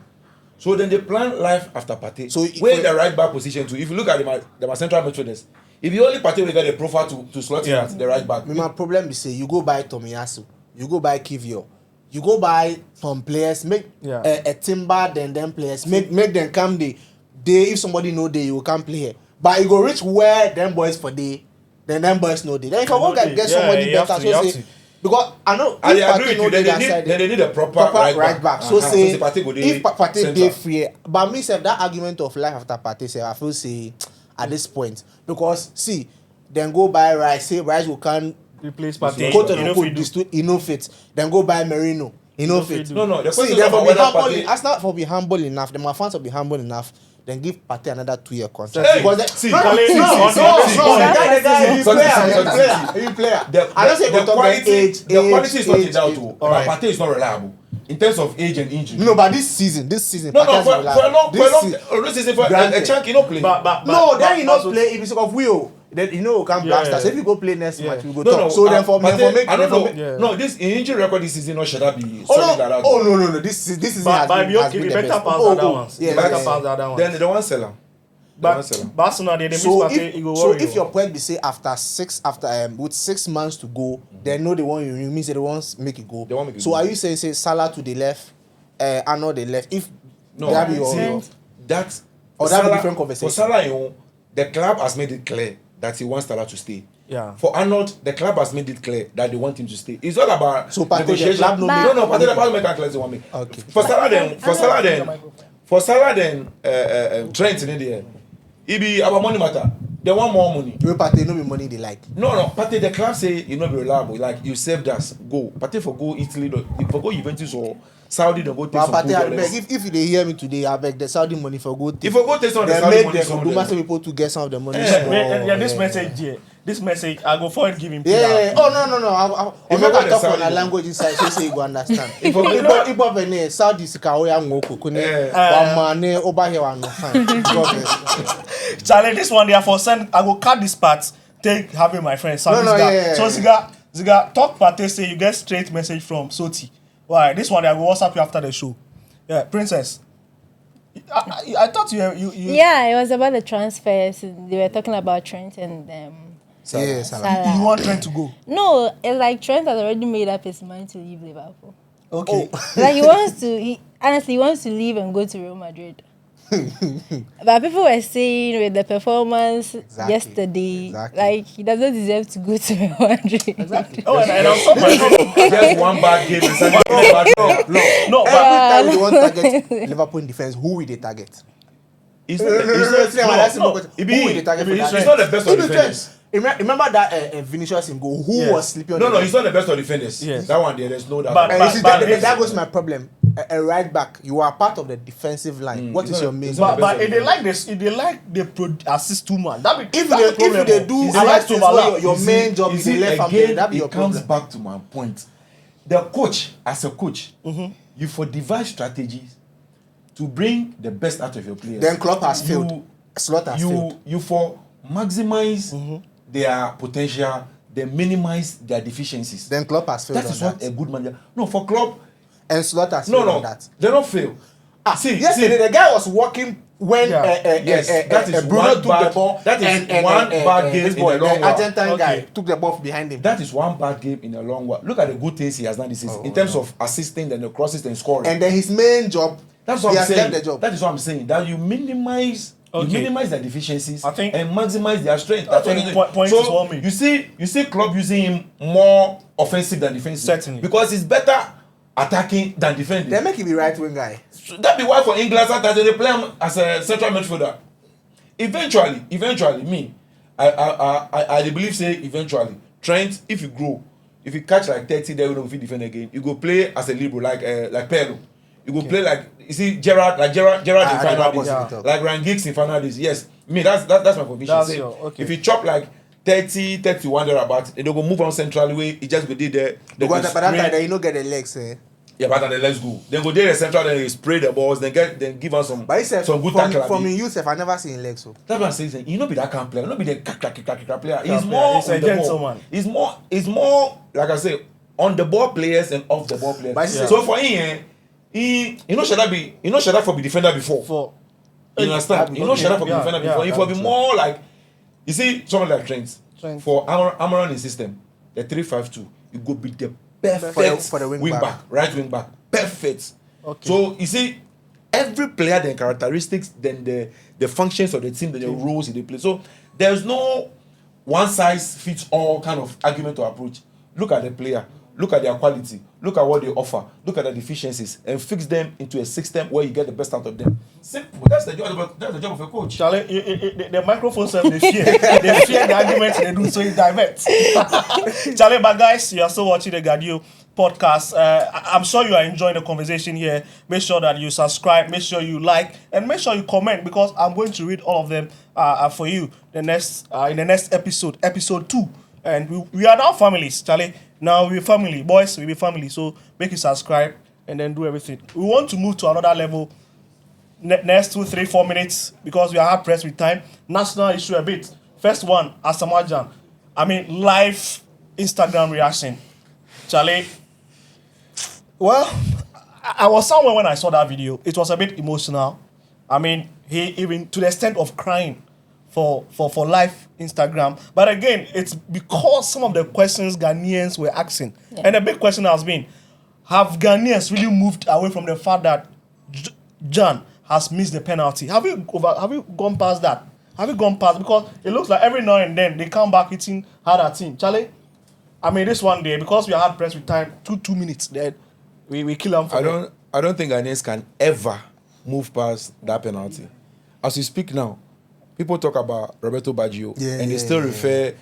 So then they plan life after Partey. So So where the right back position too. If you look at the central midfielders, if you only Partey will get a profile to slot him Yeah. at the right back. my problem is say you go buy Tomiyasu, you go buy Kivio, you go buy some players, make Yeah. a Timber, then players, make them come there. If somebody know they, you will come play here. But you go reach where them boys for day, then them boys know they. Then if I go get Yeah, somebody you have better, to, you so have say, to. because I know I if agree Partey with know you. they Then that side, they need a proper right back. So say Partey go there if Partey central. dey free, but me say that argument of life after Partey say I feel say at this point because see then go buy Rice, say Rice will can replace Partey. quote You know if unquote we do. this he no fit, then go buy Merino, he no fit. No, the See, question is then for about be whether humble, Partey. Arsenal for be humble enough, then my fans will be humble enough. Then give Partey another 2-year contract. Hey, Because see, no, Kale, the see, guy, he's Sorry, player, sorry, he's sorry, player, he's player. The, I don't say the, go talk quality, about age, the quality is not in doubt. age. But Alright. Partey is not reliable in terms of age and injury. No, but this season, no, Partey for a long, this season, for a Granted. chunk, you know, play. But no, then you but- not play if it's of will. Then you know come Yeah. blaster. So if you go play next Yeah. match, we go No, talk. no. So then for me, Partey, make I don't know. Yeah. No, this injury record this season not should that be Oh solid like no, that. oh no. This season But has be been okay, the the better best. pass the other ones. Yeah, The better yeah. pass the other ones. Then the one seller. But Barcelona, they miss So Partey, it go so worry if you. your point be say after with 6 months to go, they know they want you. You mean say they want make it go. They want make it so go. are you saying say Salah to the left, Arnold the left? If No, that be your see, that Or that be different conversation. For Salah, you know, the club has made it clear that he wants Salah to stay. Yeah. For Arnold, the club has made it clear that they want him to stay. It's all about So Partey, the negotiation. club no make- no, Partey, the club make clear they want me. Okay. For Salah, then, Trent in there. It be about money matter. They want more money. you Partey no be money they like. No, Partey, the club say you not be reliable. Like you saved us, go. Partey for go Italy, for go Juventus or Saudi, don't go take But some Partey, I good beg, dollars. if they hear me today, I beg the Saudi money for good. If I go take some of the They Saudi make money, the some of them. Odumase people to get some of the money. Yeah, small. Yeah, this message here. This message, I go forward give him. Yeah. Oh no. I If make I go I the talk Saudi- on a language inside so say you go understand. If I go- Igbo Benin, Saudi sika oya ngoko kuni. Yeah. One man over here one no fine. Charlie, this one there for send. I go cut this part. Take having my friend. No, yeah. So Ziga talk Partey say you get straight message from Soti. Why? This one I will WhatsApp you after the show. Yeah, Princess. I thought you. Yeah, it was about the transfers. They were talking about Trent and Yeah, Salah. Salah. You want Trent to go? No, it's like Trent has already made up his mind to leave Liverpool. Okay. Like he wants to. He wants to leave and go to Real Madrid. But people were saying with the performance yesterday, like he doesn't deserve to go to Real Madrid. Exactly. Oh, and I'm so Just one bad game. and second bad game. no, Every but time they want to target Liverpool in defense, who will they target? It's No, not who will they target for that? it's not the best of Even defenders. Trent, remember that Vinicius in goal? Who Yes. was sleeping on No, the he's not the best of defenders. Yes. That one there's no doubt. But- And you see, but that this- goes my problem. A right back, you are part of the defensive line. What It's is not- your main? it's not- But if they like this, if they like the assist two man, that be If that's the problem. they do If they other like to things overlap. where your main job is the left hand again, man, that be your it comes problem. back to my point. The coach, as a coach, you for devise strategies to bring the best out of your players. Then Klopp has You- failed. Slot has failed. You for maximize their potential, then minimize their deficiencies. Then Klopp has failed That is on what that. a good manager. No, for club, And Slot has no, failed no, on that. they don't fail. Yesterday the guy was walking when Yes, that is Bruno one took bad- the ball. that is and one bad game this in boy, the long the run. Argentine guy, Okay. took the ball behind him. That is one bad game in a long while. Look at the good things he has done this season in terms of assisting and the crosses and scoring. And then his main job, That's what he I'm has saying. left the job. That is what I'm saying. That you minimize their deficiencies I think- and maximize their strength. I That's what think you do. point is one me. You see club using him more offensive than defensive. Certainly. Because he's better attacking than defending. They make him the right wing guy. That be why for England sometimes they play him as a central midfielder. Eventually, me, I believe say eventually Trent, if you grow, if you catch like 30, then you don't fit defend again. You go play as a libero like Pedro. You go play like you see Gerrard in final days, yeah. like Ryan Giggs in final days. Yes, me that's my conviction. That's Say, your- okay. If you chop like 30, 31 thereabout. They go move on central way. It just go there. They Because by that time, you don't get the legs. Yeah, but then let's go. Then go there the central. Then they spray the balls. Then give us some. But he said, some good from tackle. Youth, I never seen legs. So That's what I'm saying. You know, be that kind of player. You know, be the player. He's He's a gentleman. He's more like I say on the ball players and off the ball players. But So for him, you know, should that for be defender before? You understand? You know, should that for be defender before? He for be more like, you see, someone like Trent. For Amorim in system, the 3-5-2, you go be the perfect for the wing back, right wing back, perfect. Okay. So you see, every player, their characteristics, then the functions of the team, then the roles they play. So there's no one size fits all kind of argument to approach. Look at the player, look at their quality, look at what they offer, look at their deficiencies, and fix them into a system where you get the best out of them. Simple. That's the job of a coach. Charlie, the microphone says they fear the arguments they do, so it diverts. Charlie, but guys, you are still watching the Gajio Podcast. I'm sure you are enjoying the conversation here. Make sure that you subscribe, make sure you like, and make sure you comment, because I'm going to read all of them for you in the next episode 2. And we are now families, Charlie. Now we're family, boys. We'll be family. So make you subscribe and then do everything. We want to move to another level. Next 2, 3, 4 minutes, because we are hard pressed with time. National issue a bit. First one, Asamajan. I mean, live Instagram reaction. Charlie. Well, I was somewhere when I saw that video. It was a bit emotional. I mean, he even to the extent of crying for live Instagram. But again, it's because some of the questions Ghanaians were asking. Yeah. And the big question has been, have Ghanaians really moved away from the fact that Gyan has missed the penalty? Have you gone past that? Have you gone past? Because it looks like every now and then they come back hitting harder team. Charlie, I mean, this one day, because we are hard pressed with time, 2 minutes, then we kill them for I don't think Ghanaians can ever move past that penalty. As we speak now, people talk about Roberto Baggio, and they still reference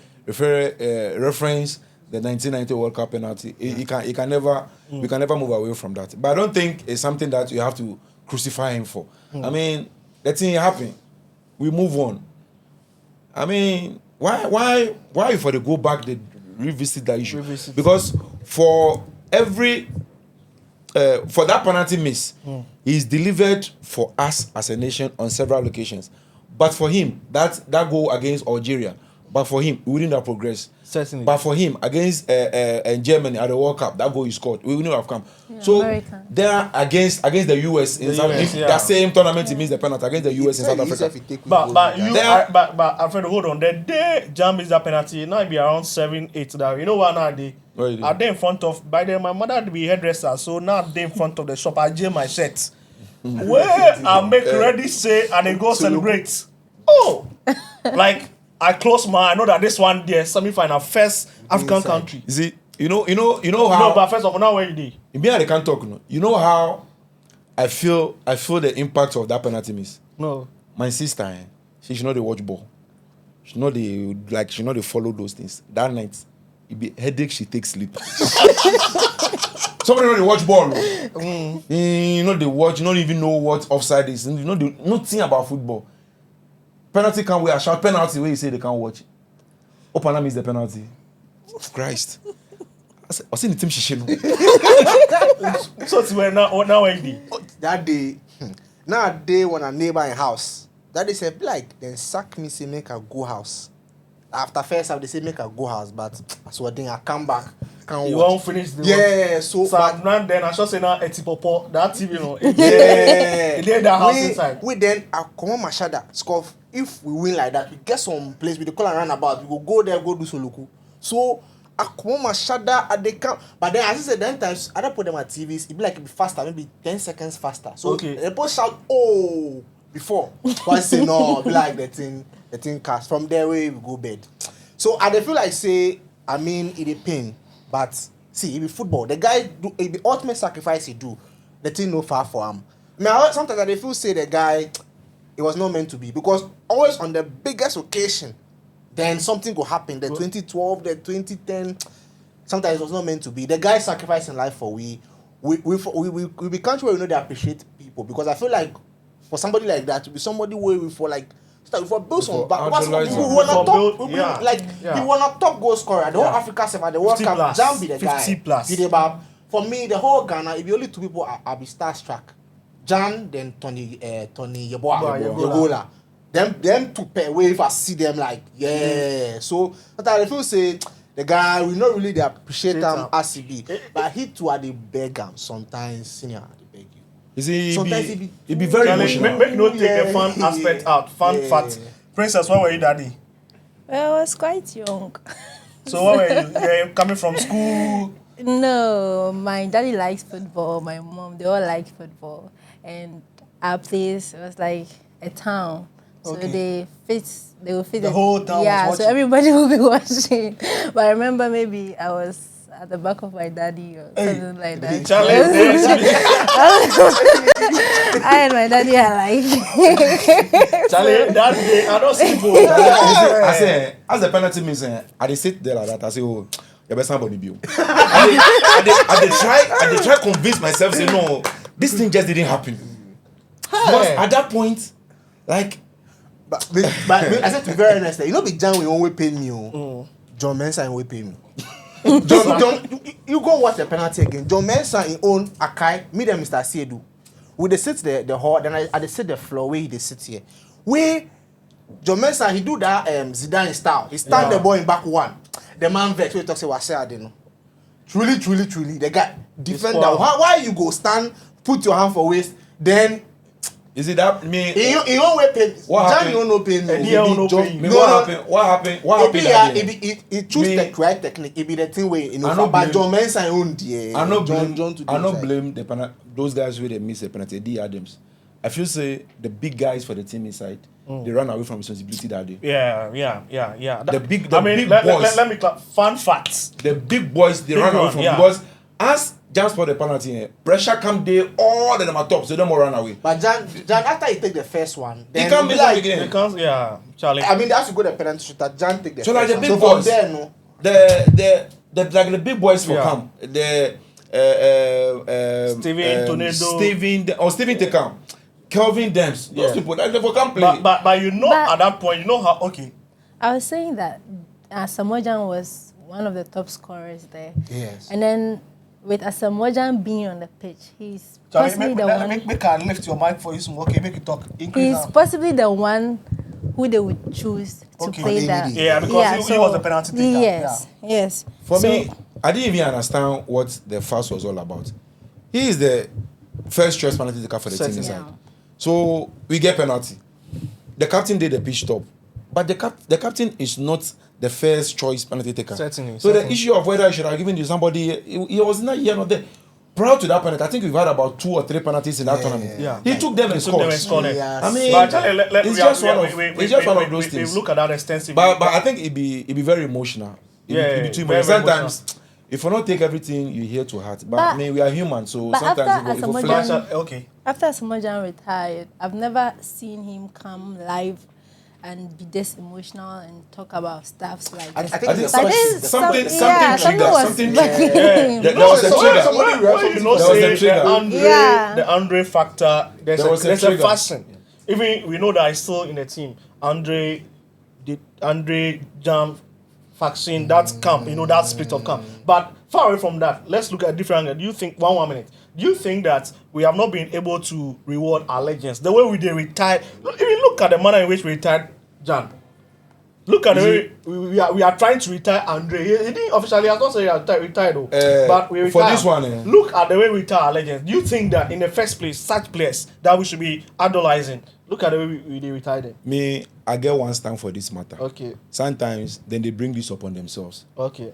the 1990 World Cup penalty. We can never move away from that. But I don't think it's something that you have to crucify him for. I mean, that thing happened. We move on. I mean, why for the go back they revisit that issue? Because for every for that penalty miss, he's delivered for us as a nation on several occasions. But for him, that goal against Algeria, but for him, we wouldn't have progressed. Certainly. But for him, against Germany at the World Cup, that goal he scored, we wouldn't have come. Yeah, so they are against the US in South Africa. That same tournament, he missed the penalty against the US in South Africa. But Alfredo, hold on. The day Gyan missed that penalty, now it be around 7, 8 now. You know what now they? Are they in front of? By then, my mother would be hairdresser, so now they in front of the shop. I jam my shirt. Where I make ready say and they go celebrate. Oh, like I close my. I know that this one there semi-final first African country. You see, you know how. No, but first of all, now where you did? Me and they can't talk. No, you know how I feel the impact of that penalty miss. No, my sister, she know they watch ball. She know they follow those things. That night, it be headache. She takes sleep. Somebody know they watch ball. No? You know they watch. You don't even know what offside is. You know nothing about football. Penalty can't wait. I shout penalty where you say they can't watch. Opana miss the penalty. Christ. I seen the team shishino. So it's where now where you did? That day, now day when a neighbor in house. That they said like then sack me say make a go house. After first half they say make a go house, but so then I come back. You won't finish the work. So now then I should say now Etipopo that TV no. Yeah. They that house inside. We then I come on my shadow score. If we win like that, we get some place with the call and run about. We will go there, go do soloku. So I come on my shadow at the camp. But then as I said, then times I don't put them on TVs. It be like it be faster, maybe 10 seconds faster. So they both shout oh before. So I say no, be like the thing cast. From there we go bed. So I feel like say I mean it a pain. But see, it be football. The guy do it be ultimate sacrifice he do. The thing no far for him. I mean, sometimes I feel say the guy it was not meant to be, because always on the biggest occasion, then something will happen. The 2012, the 2010, sometimes it was not meant to be. The guy sacrificing life for we be country where we know they appreciate people, because I feel like for somebody like that to be somebody where we for like Start for Bills on back. Idolize He him. won a For top, Bill- yeah. like Yeah. he won a top goal scorer. The whole Yeah. Africa Cup, the World 50 Cup. plus. Jan be the guy. 50 plus. He the bab. For me, the whole Ghana, if you only two people, I'll be starstruck. Jan, then Tony Yeboah, Yegola. Them two pair way if I see them like So but I feel say the guy we not really they appreciate him as he be, but he too are the beg him sometimes senior they beg you. You see, Sometimes it be very Charlie, emotional. make no take the fun aspect out. Fun fact. Princess, when were you, daddy? Well, I was quite young. So when were you? Yeah, coming from school? No, my daddy likes football. My mom, they all like football, and our place was like a town. So Okay. they will fit The whole town was Yeah, so watching. everybody will be watching. But I remember maybe I was at the back of my daddy or something like that. Charlie, I and my daddy are like. Charlie, that day, I don't see goal. I say, as the penalty means, I dey sit there like that. I say, oh, you better somebody be. I dey try convince myself, say no, this thing just didn't happen. Because at that point, like, But I said to be very honest, you know, be Jan we won't pay me. John Mensah will pay me. John, you go watch the penalty again. John Mensah in own Akai, me and Mr. Siedu. We they sit the hall, then I they sit the floor where they sit here. Where John Mensah he do that Zidane style. He stand the ball in back one. The man vex we talk say what say I don't know. Truly, the guy defender. Why you go stand, put your hand for waist, then is it that me? he don't way pain. What Jan happened? you no pain. He don't know pain. Me, what happened? What happened? That day? He choose Me- the correct technique. It be the thing where you know. I no But blame- John Mensah own the. I no blame. John to I no do blame the those guys who they miss a penalty. D Adams. I feel say the big guys for the team inside they ran away from responsibility that day. Yeah. The big let boys. me fun facts. The big boys they Big ran away one, from yeah. because as just for the penalty, pressure come there, all of them are top, so they more run away. But Jan after he take the first one, then can't miss like, it again. Because Charlie. I mean, they have to go the penalty shooter. Jan take the So first like the one. big So boys, from there, no. the big boys for Yeah. come. The Steven Tekam, Kelvin Dems, those Yeah. people that they for come play. But you know But- at that point, you know how okay. I was saying that Asamoah was one of the top scorers there. Yes. And then with Asamoah being on the pitch, he's Charlie, possibly the one. make her lift your mic for you some. Okay, make it talk. Increase He's now. possibly the one who they would choose to Okay. play For that. DVD. Yeah, because he was the penalty taker. Yes. For So- me, I didn't even understand what the fuss was all about. He is the first choice penalty taker for the team Certainly. inside. So we get penalty. The captain did the pitch stop, but the captain is not the first choice penalty taker. Certainly, So certainly. the issue of whether I should have given to somebody, he was not here, not there. Prior to that penalty, I think we've had about 2 or 3 penalties in that tournament. Yeah. He took them and Took them and scored. scored it. Yeah. I mean, But Charlie, it's just one of those we things. look at that extensively. But I think it'd be very emotional. It'd be too very, much. very Sometimes, if you don't take everything you hear to heart, but I mean we are human, so but sometimes after it go Asamoah flash. Gyan- Okay. After Asamoah retired, I've never seen him come live and be this emotional and talk about stuffs like I this. think it's But the this something something was something bugging triggered. him. There was a trigger. You know, There was a say trigger. the Andre factor. There's There was a a trigger. fashion. Even we know that he's still in the team. Andre Jam faction, that camp, you know, that split of camp. But far away from that, let's look at a different angle. Do you think, one minute, do you think that we have not been able to reward our legends the way we did retire? Even look at the manner in which we retired Jan. Look at the way we are trying to retire Andre. He didn't officially, has not said he retired though. But we for retired. this one, Look at the way we retire our legends. Do you think that in the first place, such players that we should be idolizing? Look at the way we retire them. Me, I get one stand for this matter. Okay. Sometimes then they bring this upon themselves. Okay.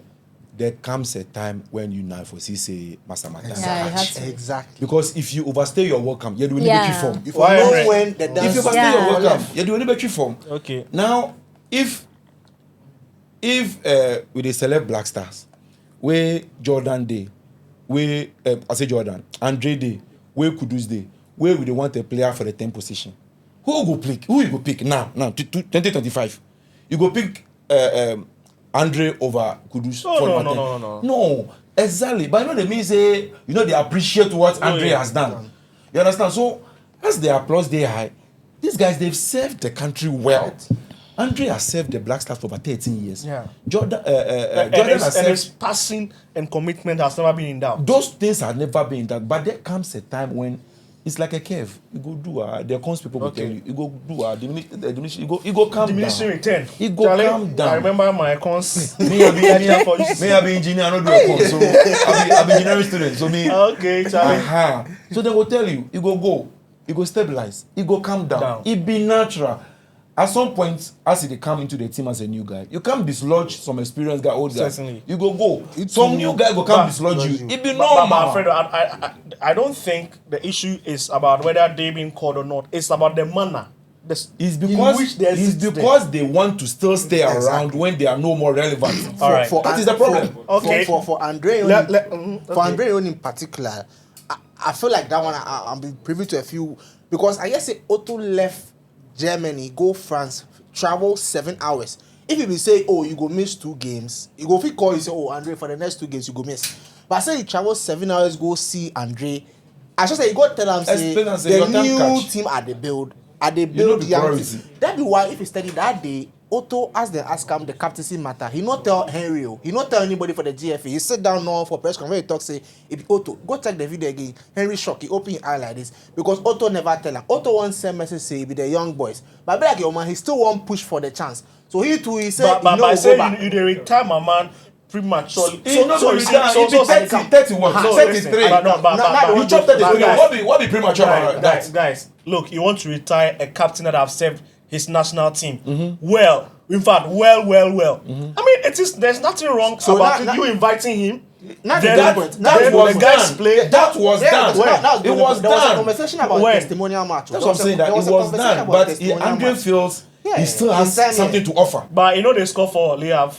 There comes a time when you now for say Masamata. Yeah, you have to. Exactly. Because if you overstay your welcome, you're doing Yeah. battery form. If Why you know Emre? when the If dance you overstay Yeah. your welcome, you're doing battery form. Okay. Now, if we dey select black stars, where Jordan day, where I say Jordan, Andre day, where Kudus day, where we dey want a player for the 10th position, who go pick? Who you go pick now? 2025, you go pick Andre over Kudus. No, exactly. But you know they mean say they appreciate what Andre has done. You understand? So as the applause they high, These guys, they've served the country well. Andre has served the Black Stars for about 13 years. Yeah. Jordan has and his served. passing and commitment has never been in doubt. Those things have never been in doubt. But there comes a time when it's like a curve. You go do there comes people will tell you. You go do diminish. You go calm Diminishing down. return. You go calm down. I remember my cons. Me, I be engineer, I don't do a course. So I be engineering student. So me. Okay, Charlie. So they will tell you, you go stabilize, you go calm down. It be natural. At some point, as they come into the team as a new guy, you can't dislodge some experienced guy, old guy. Certainly. You go. Some new guy go come dislodge you. It be normal. But Alfredo, I don't think the issue is about whether they being called or not. It's about the manner. It's because they want to still stay around when they are no more relevant. All right. That is the problem. Okay. For Andre, Andre in particular, I feel like that one I'll be privy to a few, because I guess Otto left Germany, go France, travel 7 hours. If you be say, oh, you go miss 2 games, you go fit call you say, oh, Andre, for the next 2 games you go miss. But I say you travel 7 hours, go see Andre. I just say you go tell him say the new team at the build the young team. That be why if you study that day, Otto, as they ask him the captaincy matter, he not tell Henry, he not tell anybody for the GFA. He sit down now for press conference, he talk say, if Otto, go check the video again. Henry shock, he open his eye like this, because Otto never tell him. Otto wants send message say, be the young boys. But be like your man, he still want push for the chance. So he too, he said, but I say you dey retire my man prematurely. He not going to retire. He be 31, 33. You chop 33. What be premature? Guys, look, you want to retire a captain that have served his national team well. In fact, well. I mean, there's nothing wrong about you inviting him. That was done. It was done. There was a conversation about testimonial match. That's what I'm saying. That it was done. But Andre feels he still has something to offer. But they score for Liav.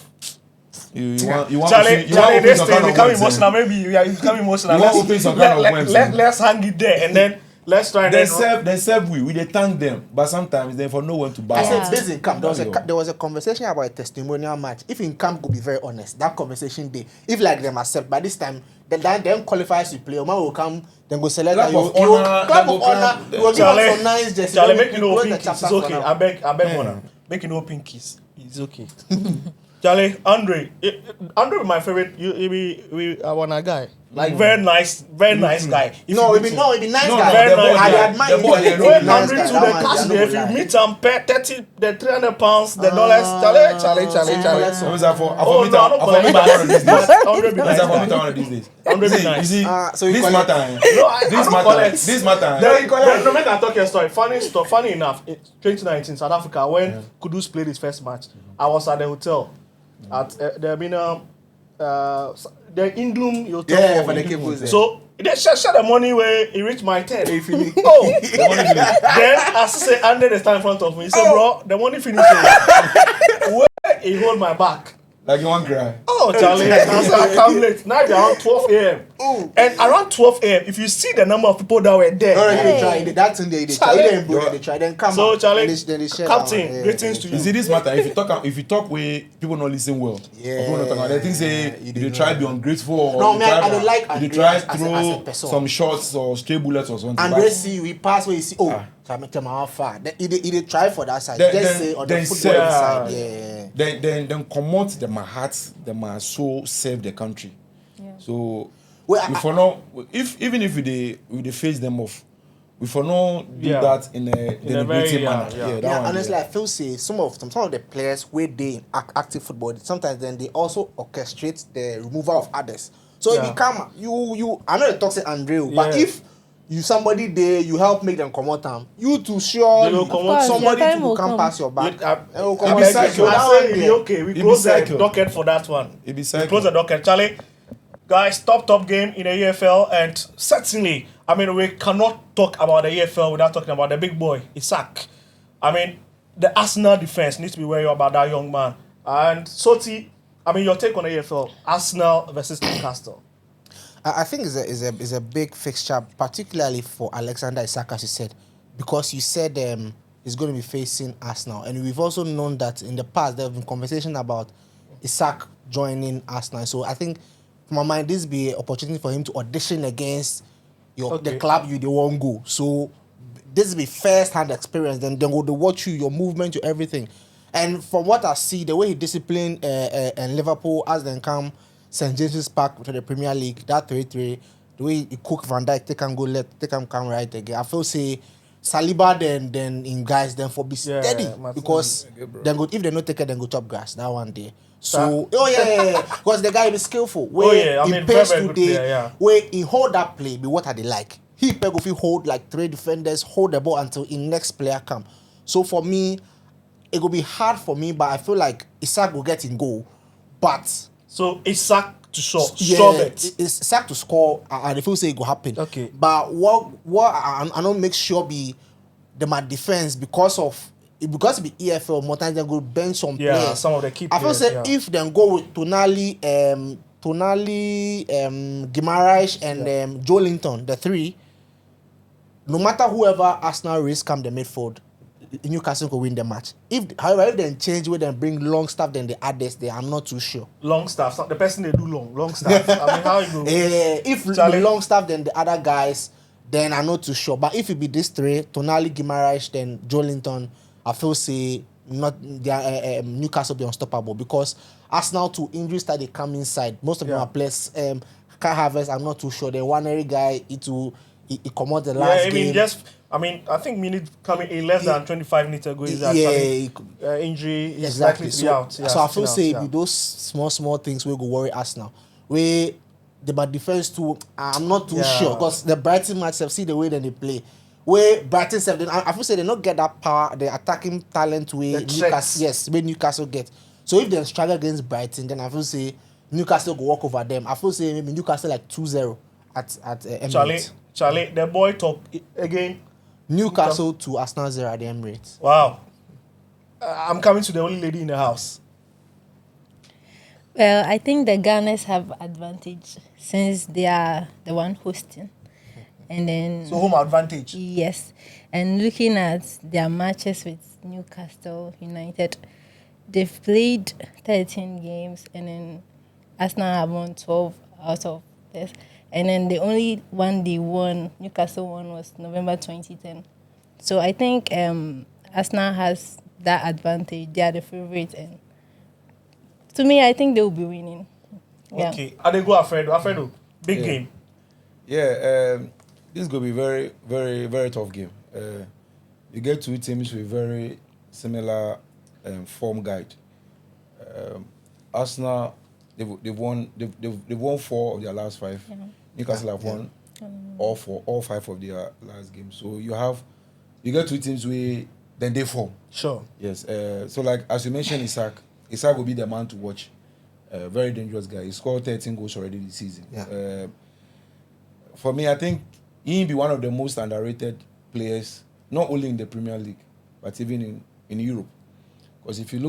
You want Charlie, this thing becoming emotional. Maybe you are becoming emotional. Let's hang it there and then let's try. They serve we they thank them, but sometimes they for no one to buy. I said this in camp. There was a conversation about a testimonial match. If in camp could be very honest, that conversation day, if like them accept by this time, then qualifies to play. Oman will come, then go select clap of honor. You will give us some nice just. Charlie, make you know pinkies. It's okay. I beg honor. Make you know pinkies. It's okay. Charlie, Andre, my favorite. We our guy. Like very nice guy. It be nice guy. Very nice I guy. admire him. When Andre to the cash there, if you meet him, pay 30, the 300 pounds, the dollars. Charlie. Who's that for? I for one of these days. Andre be nice. You see, so this matter. This matter. No, make I talk your story. Funny enough, in 2019 South Africa, when Kudus played his first match, I was at the hotel at the Indlum hotel. Yeah, for the cables. So they share the money where he reached my tent. Oh, then I say Andre they stand in front of me. He said, bro, the money finished. Where he hold my back. Like you want cry. Oh, Charlie, I come late. Now it's around 12 a.m. And around 12 a.m., if you see the number of people that were there. They try. That's in there. They try. Then come so, out. Charlie, then they share Captain, greetings to you. You see this matter, if you talk where people not listen well. People not talk. They think say you try to be ungrateful or no, man, I don't like you try to throw some shots or stray bullets or something. And they see you, he pass where you see, so I make them how far. He try for that side. Just say on the football side. Yeah. Then come out the heart, the soul serve the country. Yeah. So even if we face them off, we for no do that in a very manner. Honestly, I feel say some of the players where they in active football, sometimes then they also orchestrate the removal of others. So it become you. I know the toxic Andre, but if you somebody there, you help make them come out. You too sure somebody to come pass your back. Okay, we close the docket for that one. We close the docket, Charlie. Guys, top game in the EFL, and certainly, I mean, we cannot talk about the EFL without talking about the big boy, Isak. I mean, the Arsenal defense needs to be worried about that young man. And Soti, I mean, your take on the EFL, Arsenal versus Newcastle. I think it's a big fixture, particularly for Alexander Isak, as you said, because you said he's going to be facing Arsenal, and we've also known that in the past there have been conversation about Isak joining Arsenal. So I think, from my mind, this be an opportunity for him to audition against the club you won't go. So this be first-hand experience. Then they will watch you, your movement, your everything. And from what I see, the way he disciplined and Liverpool as they come St. James's Park to the Premier League, that 3-3, the way he cook Van Dijk, take him go left, take him come right again. I feel say Saliba then in guys then for be steady because then go if they not take it then go top grass that one day. So because the guy is skillful. Where he pace today, where he hold that play, be what are they like? He peg if he hold like 3 defenders, hold the ball until the next player come. So for me, it will be hard for me, but I feel like Isak will get in goal. But so Isak to score, Isak to score, and if you say it will happen. Okay. But what I don't make sure be my defense because it be EFL more times they go bench some players. Some of the key players. I feel say if they go with Tonali, Guimaraes, and Joe Linton, the 3, no matter whoever Arsenal race come the midfield, Newcastle could win the match. However, if they change where they bring Longstaff, then they add this there, I'm not too sure. Longstaff, the person they do Longstaff. I mean, how you go? If Longstaff, then the other guys, then I'm not too sure. But if it be this 3, Tonali, Guimaraes, then Joe Linton, I feel say not Newcastle be unstoppable because Arsenal to injuries that they come inside. Most of them are players. Kai Havertz, I'm not too sure. The one guy, he come out the last game. I think minute coming in less than 25 minutes ago is actually injury is likely to be out. So I feel say with those small things we go worry Arsenal. We the bad defense too. I'm not too sure because the Brighton match, see the way that they play. Where Brighton I feel say they not get that power, the attacking talent way Newcastle get. So if they struggle against Brighton, then I feel say Newcastle go walk over them. I feel say maybe Newcastle like 2-0 at Emirates. Charlie, the boy talk again. Newcastle to Arsenal 0 at the Emirates. Wow. I'm coming to the only lady in the house. Well, I think the Gunners have advantage since they are the one hosting. And then so home advantage. Yes. And looking at their matches with Newcastle United, they've played 13 games and then Arsenal have won 12 out of this. And then the only one they won, Newcastle won, was November 2010. So I think Arsenal has that advantage. They are the favorite. And to me, I think they will be winning. Yeah. Okay. How they go, Alfredo? Big game. Yeah, this is going to be very, very, very tough game. You get 2 teams with very similar form guide. Arsenal, they've won 4 of their last 5. Yeah. Newcastle have won all 5 of their last games. So you get 2 teams where then they form. Sure. Yes. So like as you mentioned, Isak will be the man to watch. Very dangerous guy. He scored 13 goals already this season. Yeah. For me, I think he'll be one of the most underrated players, not only in the Premier League, but even in Europe. Because if you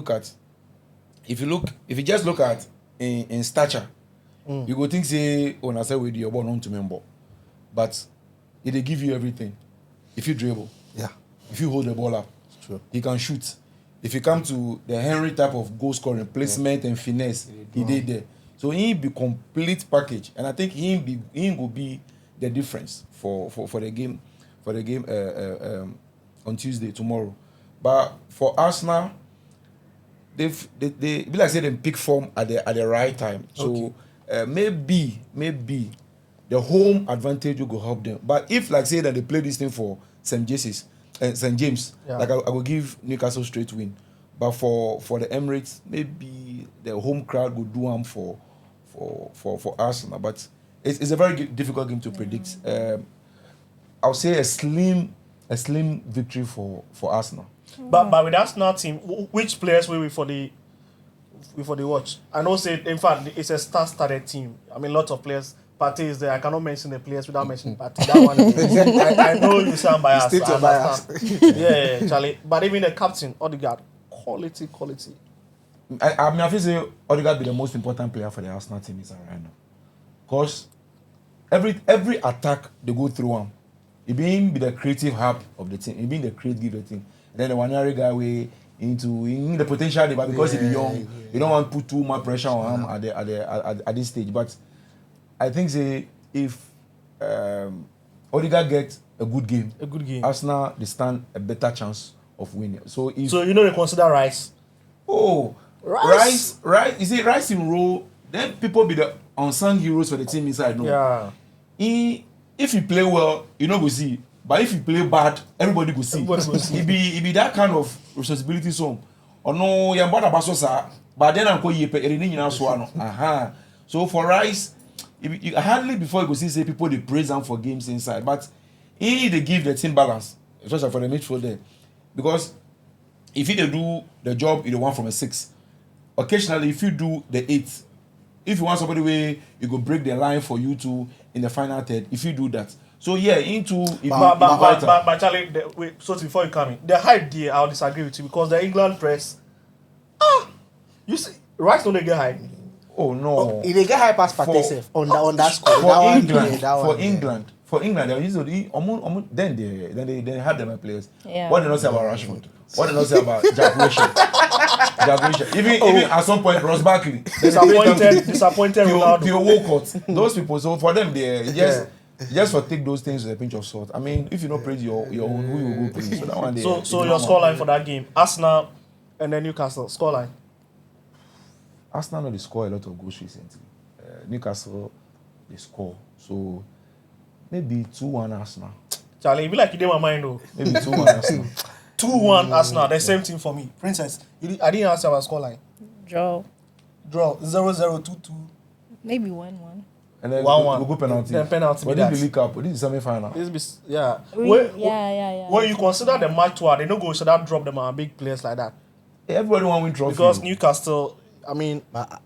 just look at in stature, you go think say when I say with your ball on to member, but they give you everything. If you dribble, if you hold the ball up, it's true. He can shoot. If you come to the Henry type of goal scoring, placement and finesse, he did there. So he be complete package, and I think he will be the difference for the game on Tuesday tomorrow. But for Arsenal, they be like say they pick form at the right time. So maybe the home advantage will go help them. But if like say that they play this thing for St. James, like I will give Newcastle straight win. But for the Emirates, maybe the home crowd will do them for Arsenal. But it's a very difficult game to predict. I'll say a slim victory for Arsenal. But with Arsenal team, which players will we for the watch? I know say in fact it's a star-studded team. I mean, lots of players. Partey is there. I cannot mention the players without mentioning Partey. That one, I know you sound biased. Yeah, Charlie. But even the captain, Odegaard, quality. I feel say Odegaard be the most important player for the Arsenal team is right now, because every attack they go through him, he being the creative hub of the team. He being the creative of the team. And then the one guy way into the potential, but because he be young, you don't want to put too much pressure on him at this stage. But I think say if Odegaard gets a good game. A good game. Arsenal, they stand a better chance of winning. So if they consider Rice. Oh, Rice. You see, Rice in row, then people be the unsung heroes for the team inside. No. Yeah. If you play well, you know go see. But if you play bad, everybody go see. It be that kind of responsibility song. Or no, you're about to but then I'm going to So for Rice, hardly before you go see say people they praise them for games inside. But they give the team balance, especially for the midfield there. Because if you do the job, you want from a 6. Occasionally, if you do the 8, if you want somebody where you go break the line for you to in the final third, if you do that. So yeah, but Charlie, so before you come in, the hype there, I'll disagree with you because the England press, you see, Rice don't get hype. Oh no! If they get hype as Partey on that score, for England, they usually then they have them players. Yeah. What they not say about Rashford? What they not say about Jack Wilshere? Even at some point, Ross Barkley disappointed Ronaldo. Theo Walcott, those people. So for them, they just for take those things with a pinch of salt. I mean, if you don't praise your own, who you will go praise? So that one. So your scoreline for that game, Arsenal and then Newcastle scoreline. Arsenal know they score a lot of goals recently. Newcastle, they score. So maybe 2-1 Arsenal. Charlie, it be like you did my mind though. Maybe 2-1 Arsenal. 2-1 Arsenal. The same thing for me. Princess, I didn't answer our scoreline. Draw. 0-0, 2-2. Maybe 1-1. And then 1-1. we'll go penalty. Then penalty. But this be League Cup. This is semi-final. Yeah. Yeah. When you consider the match tour, they don't go so that drop them on big players like that. Everybody want win trophy. Because Newcastle, I mean,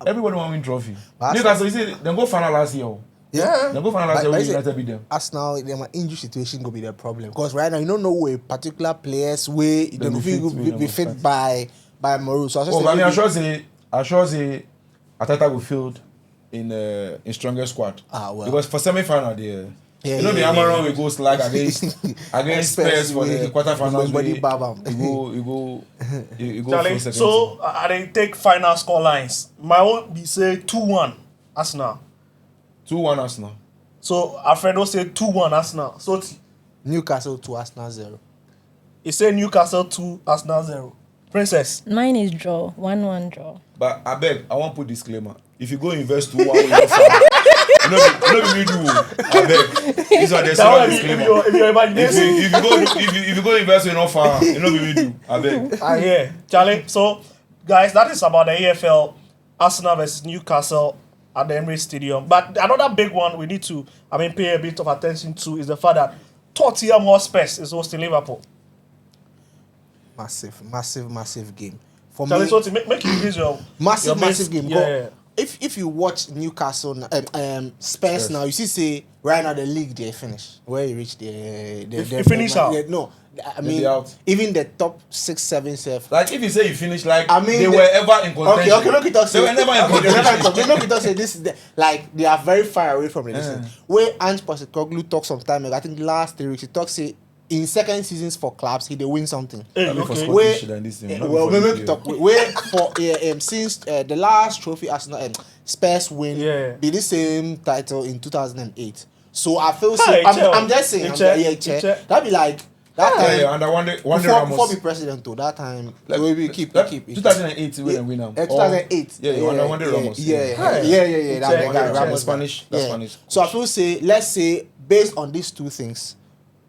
everybody want win trophy. Newcastle, you see, they go final last year. Yeah. They go final last year when United beat them. Arsenal, their injury situation go be their problem because right now you don't know where particular players where they be fit by Amorim. So I sure say Ateta will field in strongest squad. Well. Because for semi-final there. The Amorim will go slag against Spurs for the quarterfinals. You go Charlie, so I didn't take final score lines. My own be say 2-1 Arsenal. 2-1 Arsenal. So Alfredo said 2-1 Arsenal. So Newcastle 2 Arsenal 0. He said Newcastle 2 Arsenal 0. Princess. Mine is draw. 1-1 draw. But I beg, I want to put disclaimer. If you go invest 2-1 with your family, no be do. I beg. This one there's no disclaimer. If you go invest in no farm, you know we do. I beg. I hear. Charlie. So guys, that is about the AFL. Arsenal versus Newcastle at the Emirates Stadium. But another big one we need to pay a bit of attention to is the fact that Tottenham Hotspurs is hosting Liverpool. Massive game. For Charlie, me, so to make you use your massive game. Yeah. If you watch Newcastle, Spurs now, you see right now the league they finish where you reach the finish out. No, I mean even the top 6-7 self. Like if you say you finish, like they were ever in contention. Okay, look at us. They were never in contention. Look at us. This is like they are very far away from it. Where Ange Postecoglou talked some time ago, I think last 3 weeks, he talks say in second seasons for clubs, he they win something. Okay. Where for since the last trophy Arsenal Spurs win be the same title in 2008. So I feel I'm just saying that be like that time under before be president to that time we keep 2008 we win them. 2008 under Ramos. Yeah that guy Ramos Spanish. So I feel let's say based on these two things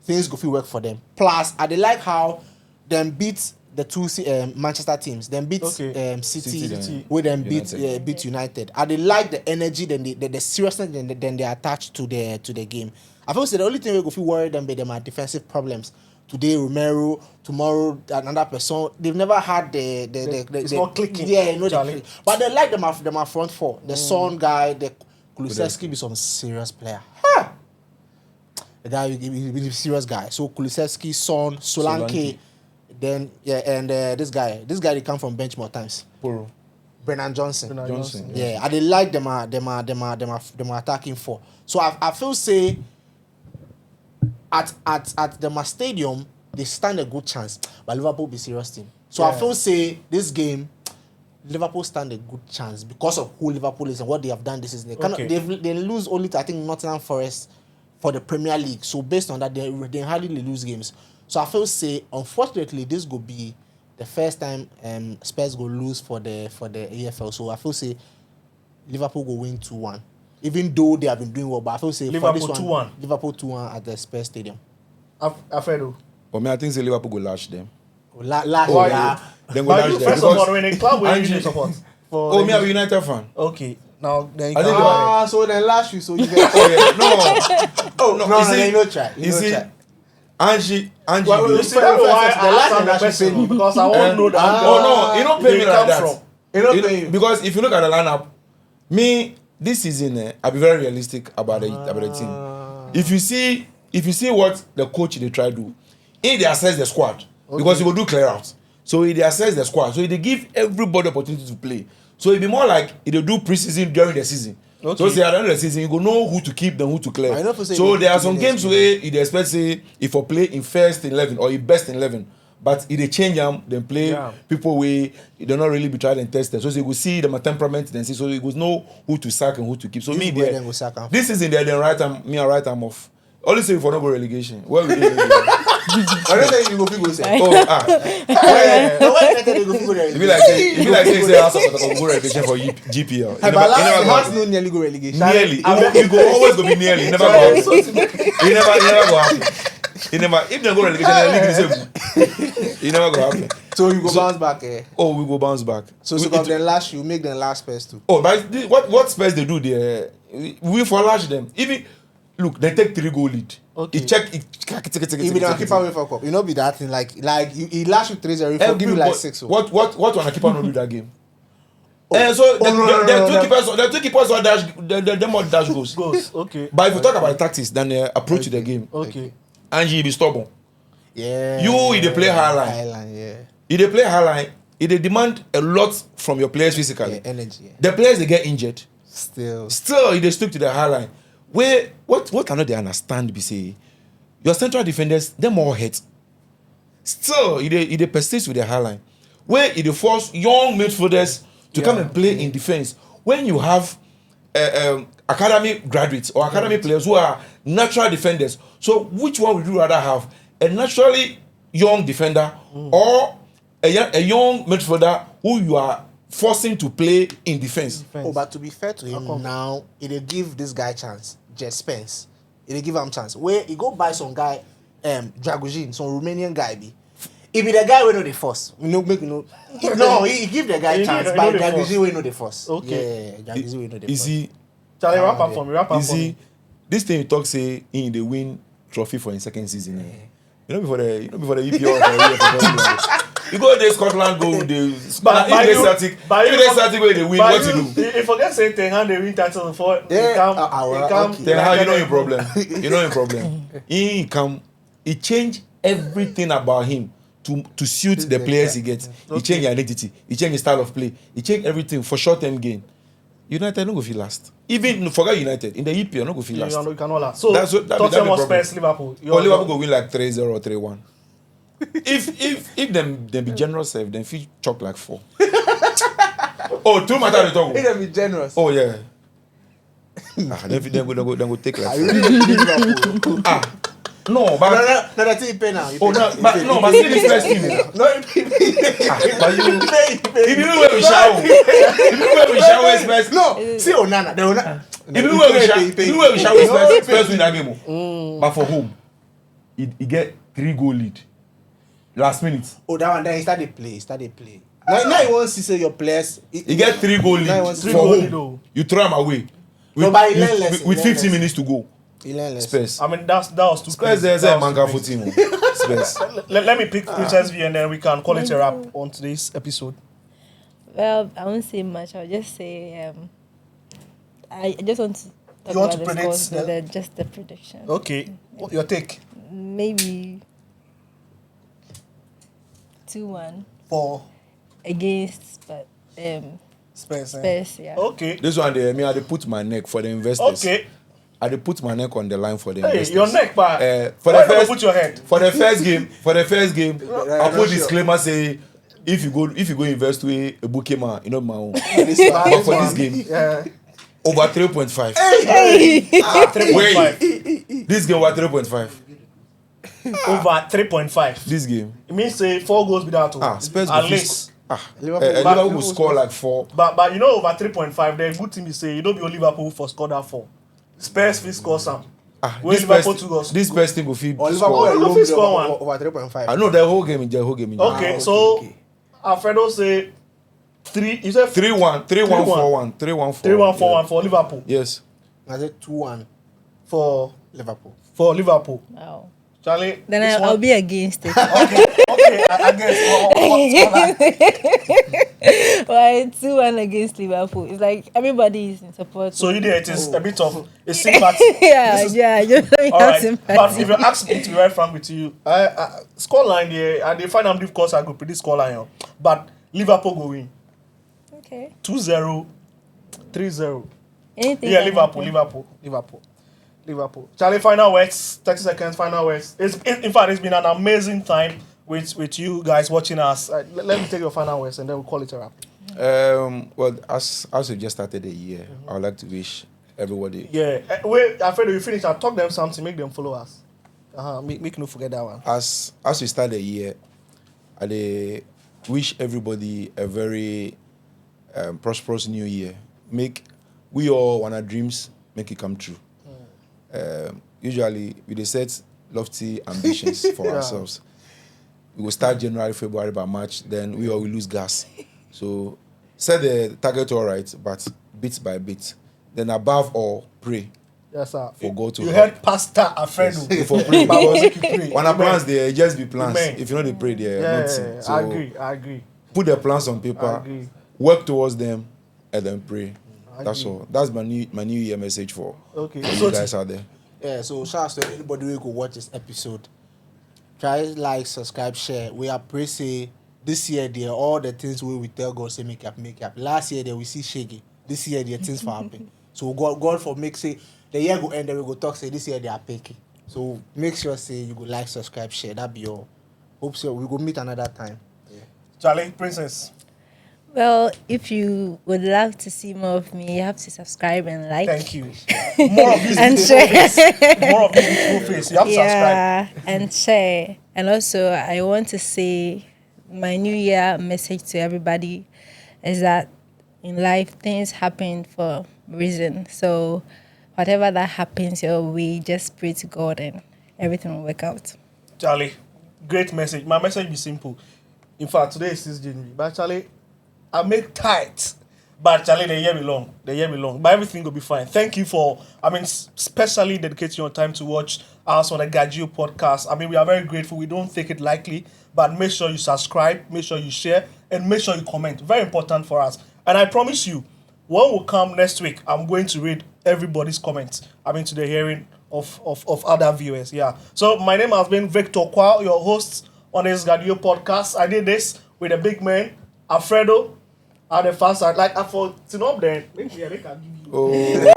go feel work for them. Plus, I like how them beat the two Manchester teams. Them beat City. Where them beat United. I like the energy, the seriousness, then they attach to the game. I feel the only thing we go feel worried them be them are defensive problems. Today Romero, tomorrow another person. They've never had it's not clicking. Yeah, no, but they like them are front four. The Son guy, the Kulusevski be some serious player. The guy is a serious guy. So Kulusevski, Son, Solanke, then and this guy they come from bench more times. Poro. Brennan Johnson. Yeah. And they like them are attacking for. So I feel at the stadium they stand a good chance, but Liverpool be serious team. So I feel this game Liverpool stand a good chance because of who Liverpool is and what they have done this season. They lose only to I think Nottingham Forest for the Premier League. So based on that, they hardly lose games. So I feel say, unfortunately, this will be the first time Spurs go lose for the AFL. So I feel say Liverpool go win 2-1. Even though they have been doing well, but I feel say Liverpool for this 2-1. one, Liverpool 2-1 at the Spurs Stadium. Alfredo. For me, I think say Liverpool go lash them. Then Then go lash them. First of all, Because- when a club will you support? Oh, me, I'm a United fan. Okay. Now then you I can think so then last you, so you get. Oh, yeah. No. No, you see- you no try. You You no see, try. Angie. You see, that's why I asked the question because I want to know that. Oh no, you don't pay they me come like that. from. Because if you look at the lineup, me this season, I'll be very realistic about the team. If you see what the coach they try to do, they assess the squad because he will do clear out. So they assess the squad. So they give everybody opportunity to play. So it be more like they do preseason during the season. Okay. So say at the end of the season, you go know who to keep and who to clear. I know for say So you there are keep some the games where you expect say if you play in first 11 or in best 11, but if they change them, then play people where they don't really be tried and tested. So you go see them temperament, then see so you go know who to sack and who to keep. So This me is where there, them go sack am. this season there, then right time, me I right time off. Only say for no go relegation. Where we dey? I don't think you go people say. Oh ah. No way United they go people there. It be like say House of go relegation for GPL. You But never last go Hearts no nearly go relegation. nearly. You go always go be nearly. You never go happen. You never go happen. You never if they go relegation, the league is able. You never go happen. So you go bounce back. Oh, we go bounce back. So then last you make them last Spurs too. Oh, but what Spurs they do there? We for lash them. Even look, they take 3-goal lead. Okay. He check. If you don't keep away for cup, you know be that thing like he last you 3-0, he give you like 6. What wanna keep on do that game? And so the two keepers are dash. Them all dash goals. Goals. Okay. But if you talk about tactics, then approach to the game. Okay. Angie be stubborn. Yeah. You they play high line. Highline, yeah. If they play high line, if they demand a lot from your players physically. Yeah, energy. Yeah. The players they get injured. Still. If they stick to the high line. Where what cannot they understand be say your central defenders them all hurt. Still if they persist with the high line. Where if they force young midfielders to come and play in defense. When you have academy graduates or academy players who are natural defenders. So which one would you rather have? A naturally young defender or a young midfielder who you are forcing to play in defense? Oh, but to be fair to him now, they give this guy chance. Jet Spence. They give him chance. Where he go buy some guy, Dragojin, some Romanian guy be. If be the guy we know the force, he give the guy chance, but Dragojin we know the force. Okay. Yeah, Dragojin we know the You force. see, Charlie, wrap up for me. Wrap up you for me. see, this thing you talk say in the win trophy for in second season. You know before the EPL. You go there Scotland go the if they static where they win, what you do? If forget saying Ten Hag they win title before Yeah. he come. Okay. Then how you know your problem? You know your problem. He change everything about him to suit the players he gets. He change his identity. He change his style of play. He change everything for short term gain. United no go feel last. Even forget United in the EPL no go feel last. You cannot last. So That be Tottenham problem. Spurs Liverpool. Or Liverpool go win like 3-0 or 3-1. if them be generous, then feel chop like 4. Oh, 2 matter to talk. He can be generous. Oh yeah. Then go take like I 4. really need Liverpool. No, but No, that's it. You pay now. oh no, but see this first team. No, But if you know where we shower, if you know where we shower Spurs. no. See Onana. The Onana. If you know where we shower Spurs win that game. But for home, he get 3-goal lead. Last minute. Oh, that one. Then he started play. Now you want to see your players. He get 3-goal Now he lead wants for 3-goal home. lead. You throw him away. No, but he learn lesson, With he learn 15 lesson. minutes to go. He learn less. Spurs. I mean that was too Spurs crazy. there's That a was too manga crazy. footing. Spurs. Let me pick Princess V and then we can call it a wrap on today's episode. Well, I won't say much. I'll just say I just want to talk You want about to the predict scores, the- but just the prediction. Okay. What your take? Maybe 2-1 For against Spurs. Spurs. Yeah. Okay. This one there, me I dey put my neck for the investors. Okay. I dey put my neck on the line for the Hey, investors. your neck, but for why the you first put your head? for the first game, I I'm put not disclaimer say if you go invest with a bouquet man, you know my own. But But for this game, yeah. over 3.5. Hey! 3.5. This game was 3.5. Over 3.5. This game. It means say 4 goals without two. Spurs at go least. Liverpool will score like 4. But you know over 3.5, the good thing is say you don't be only Liverpool for score that 4. Spurs will score some. This Spurs team will feel Liverpool Liverpool score one. over 3.5. I know the whole game in Okay, so Alfredo say 3. You said 3-1, 3-1, 4-1, 3-1, 3-1-4-1 for Liverpool. Yes. I said 2-1 For Liverpool. Liverpool. Wow. Charlie, Then this I'll one- be against it. Okay, I guess. Why 2-1 against Liverpool? It's like everybody is in support. So you there, it is a bit of a sympathy. yeah. Just let me All have right, sympathy. but if you ask me to be very frank with you, scoreline there, and they find them difficult, I could predict scoreline. But Liverpool go win Okay. 2-0, 3-0. Anything. Yeah, can Liverpool. Charlie, final words. 30 seconds. Final words. In fact, it's been an amazing time with you guys watching us. Let me take your final words and then we'll call it a wrap. Well, as we just started the year, I would like to wish everybody. Yeah. Wait, afraid we finish. I'll talk them something. Make them follow us. Make no forget that one. As we start the year, I wish everybody a very prosperous new year. Make we all want our dreams make it come true. Usually we set lofty ambitions for ourselves. We will start January, February, by March, then we all will lose gas. So set the target all right, but bit by bit. Then above all, pray. Yes, sir. For God to you help. heard Pastor Alfredo. Yes. For pray. Pray. When our plans there, just be plans. Amen. If you know they pray, they're Yeah, nothing. So I agree. put the plans on I paper, agree. work towards them, and then pray. I That's agree. all. That's my new year message for Okay. you guys out there. Yeah, so shout out to anybody who could watch this episode. Try like, subscribe, share. We are pray say this year there all the things we tell God say make up. Last year there we see shaky. This year there things for happen. So God for make say the year go end then we go talk say this year they are picky. So make sure say you go like, subscribe, share. That be all. Hope so we go meet another time. Yeah. Charlie, Princess. Well, if you would love to see more of me, you have to subscribe and like. Thank you. More of this And beautiful share. face. More of this beautiful face. You have to subscribe. Yeah, and share. And also, I want to say my New Year message to everybody is that in life, things happen for a reason. So whatever that happens your way, just pray to God and everything will work out. Charlie, great message. My message be simple. In fact, today is 6 January. But Charlie, I make tight. But Charlie, the year be long. But everything will be fine. Thank you for, especially dedicating your time to watch us on the Gajio Podcast. We are very grateful. We don't take it lightly. But make sure you subscribe, make sure you share, and make sure you comment. Very important for us. And I promise you, when we come next week, I'm going to read everybody's comments. To the hearing of other viewers. Yeah. So my name has been Victor Kwao, your host on this Gajio Podcast. I did this with a big man, Alfredo. At the first side, like I for up there. Maybe they can give you. In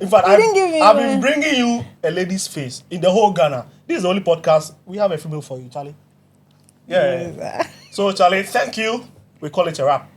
fact, I've been bringing you a lady's face in the whole Ghana. This is the only podcast we have a female for you, Charlie. Yeah. So Charlie, thank you. We call it a wrap.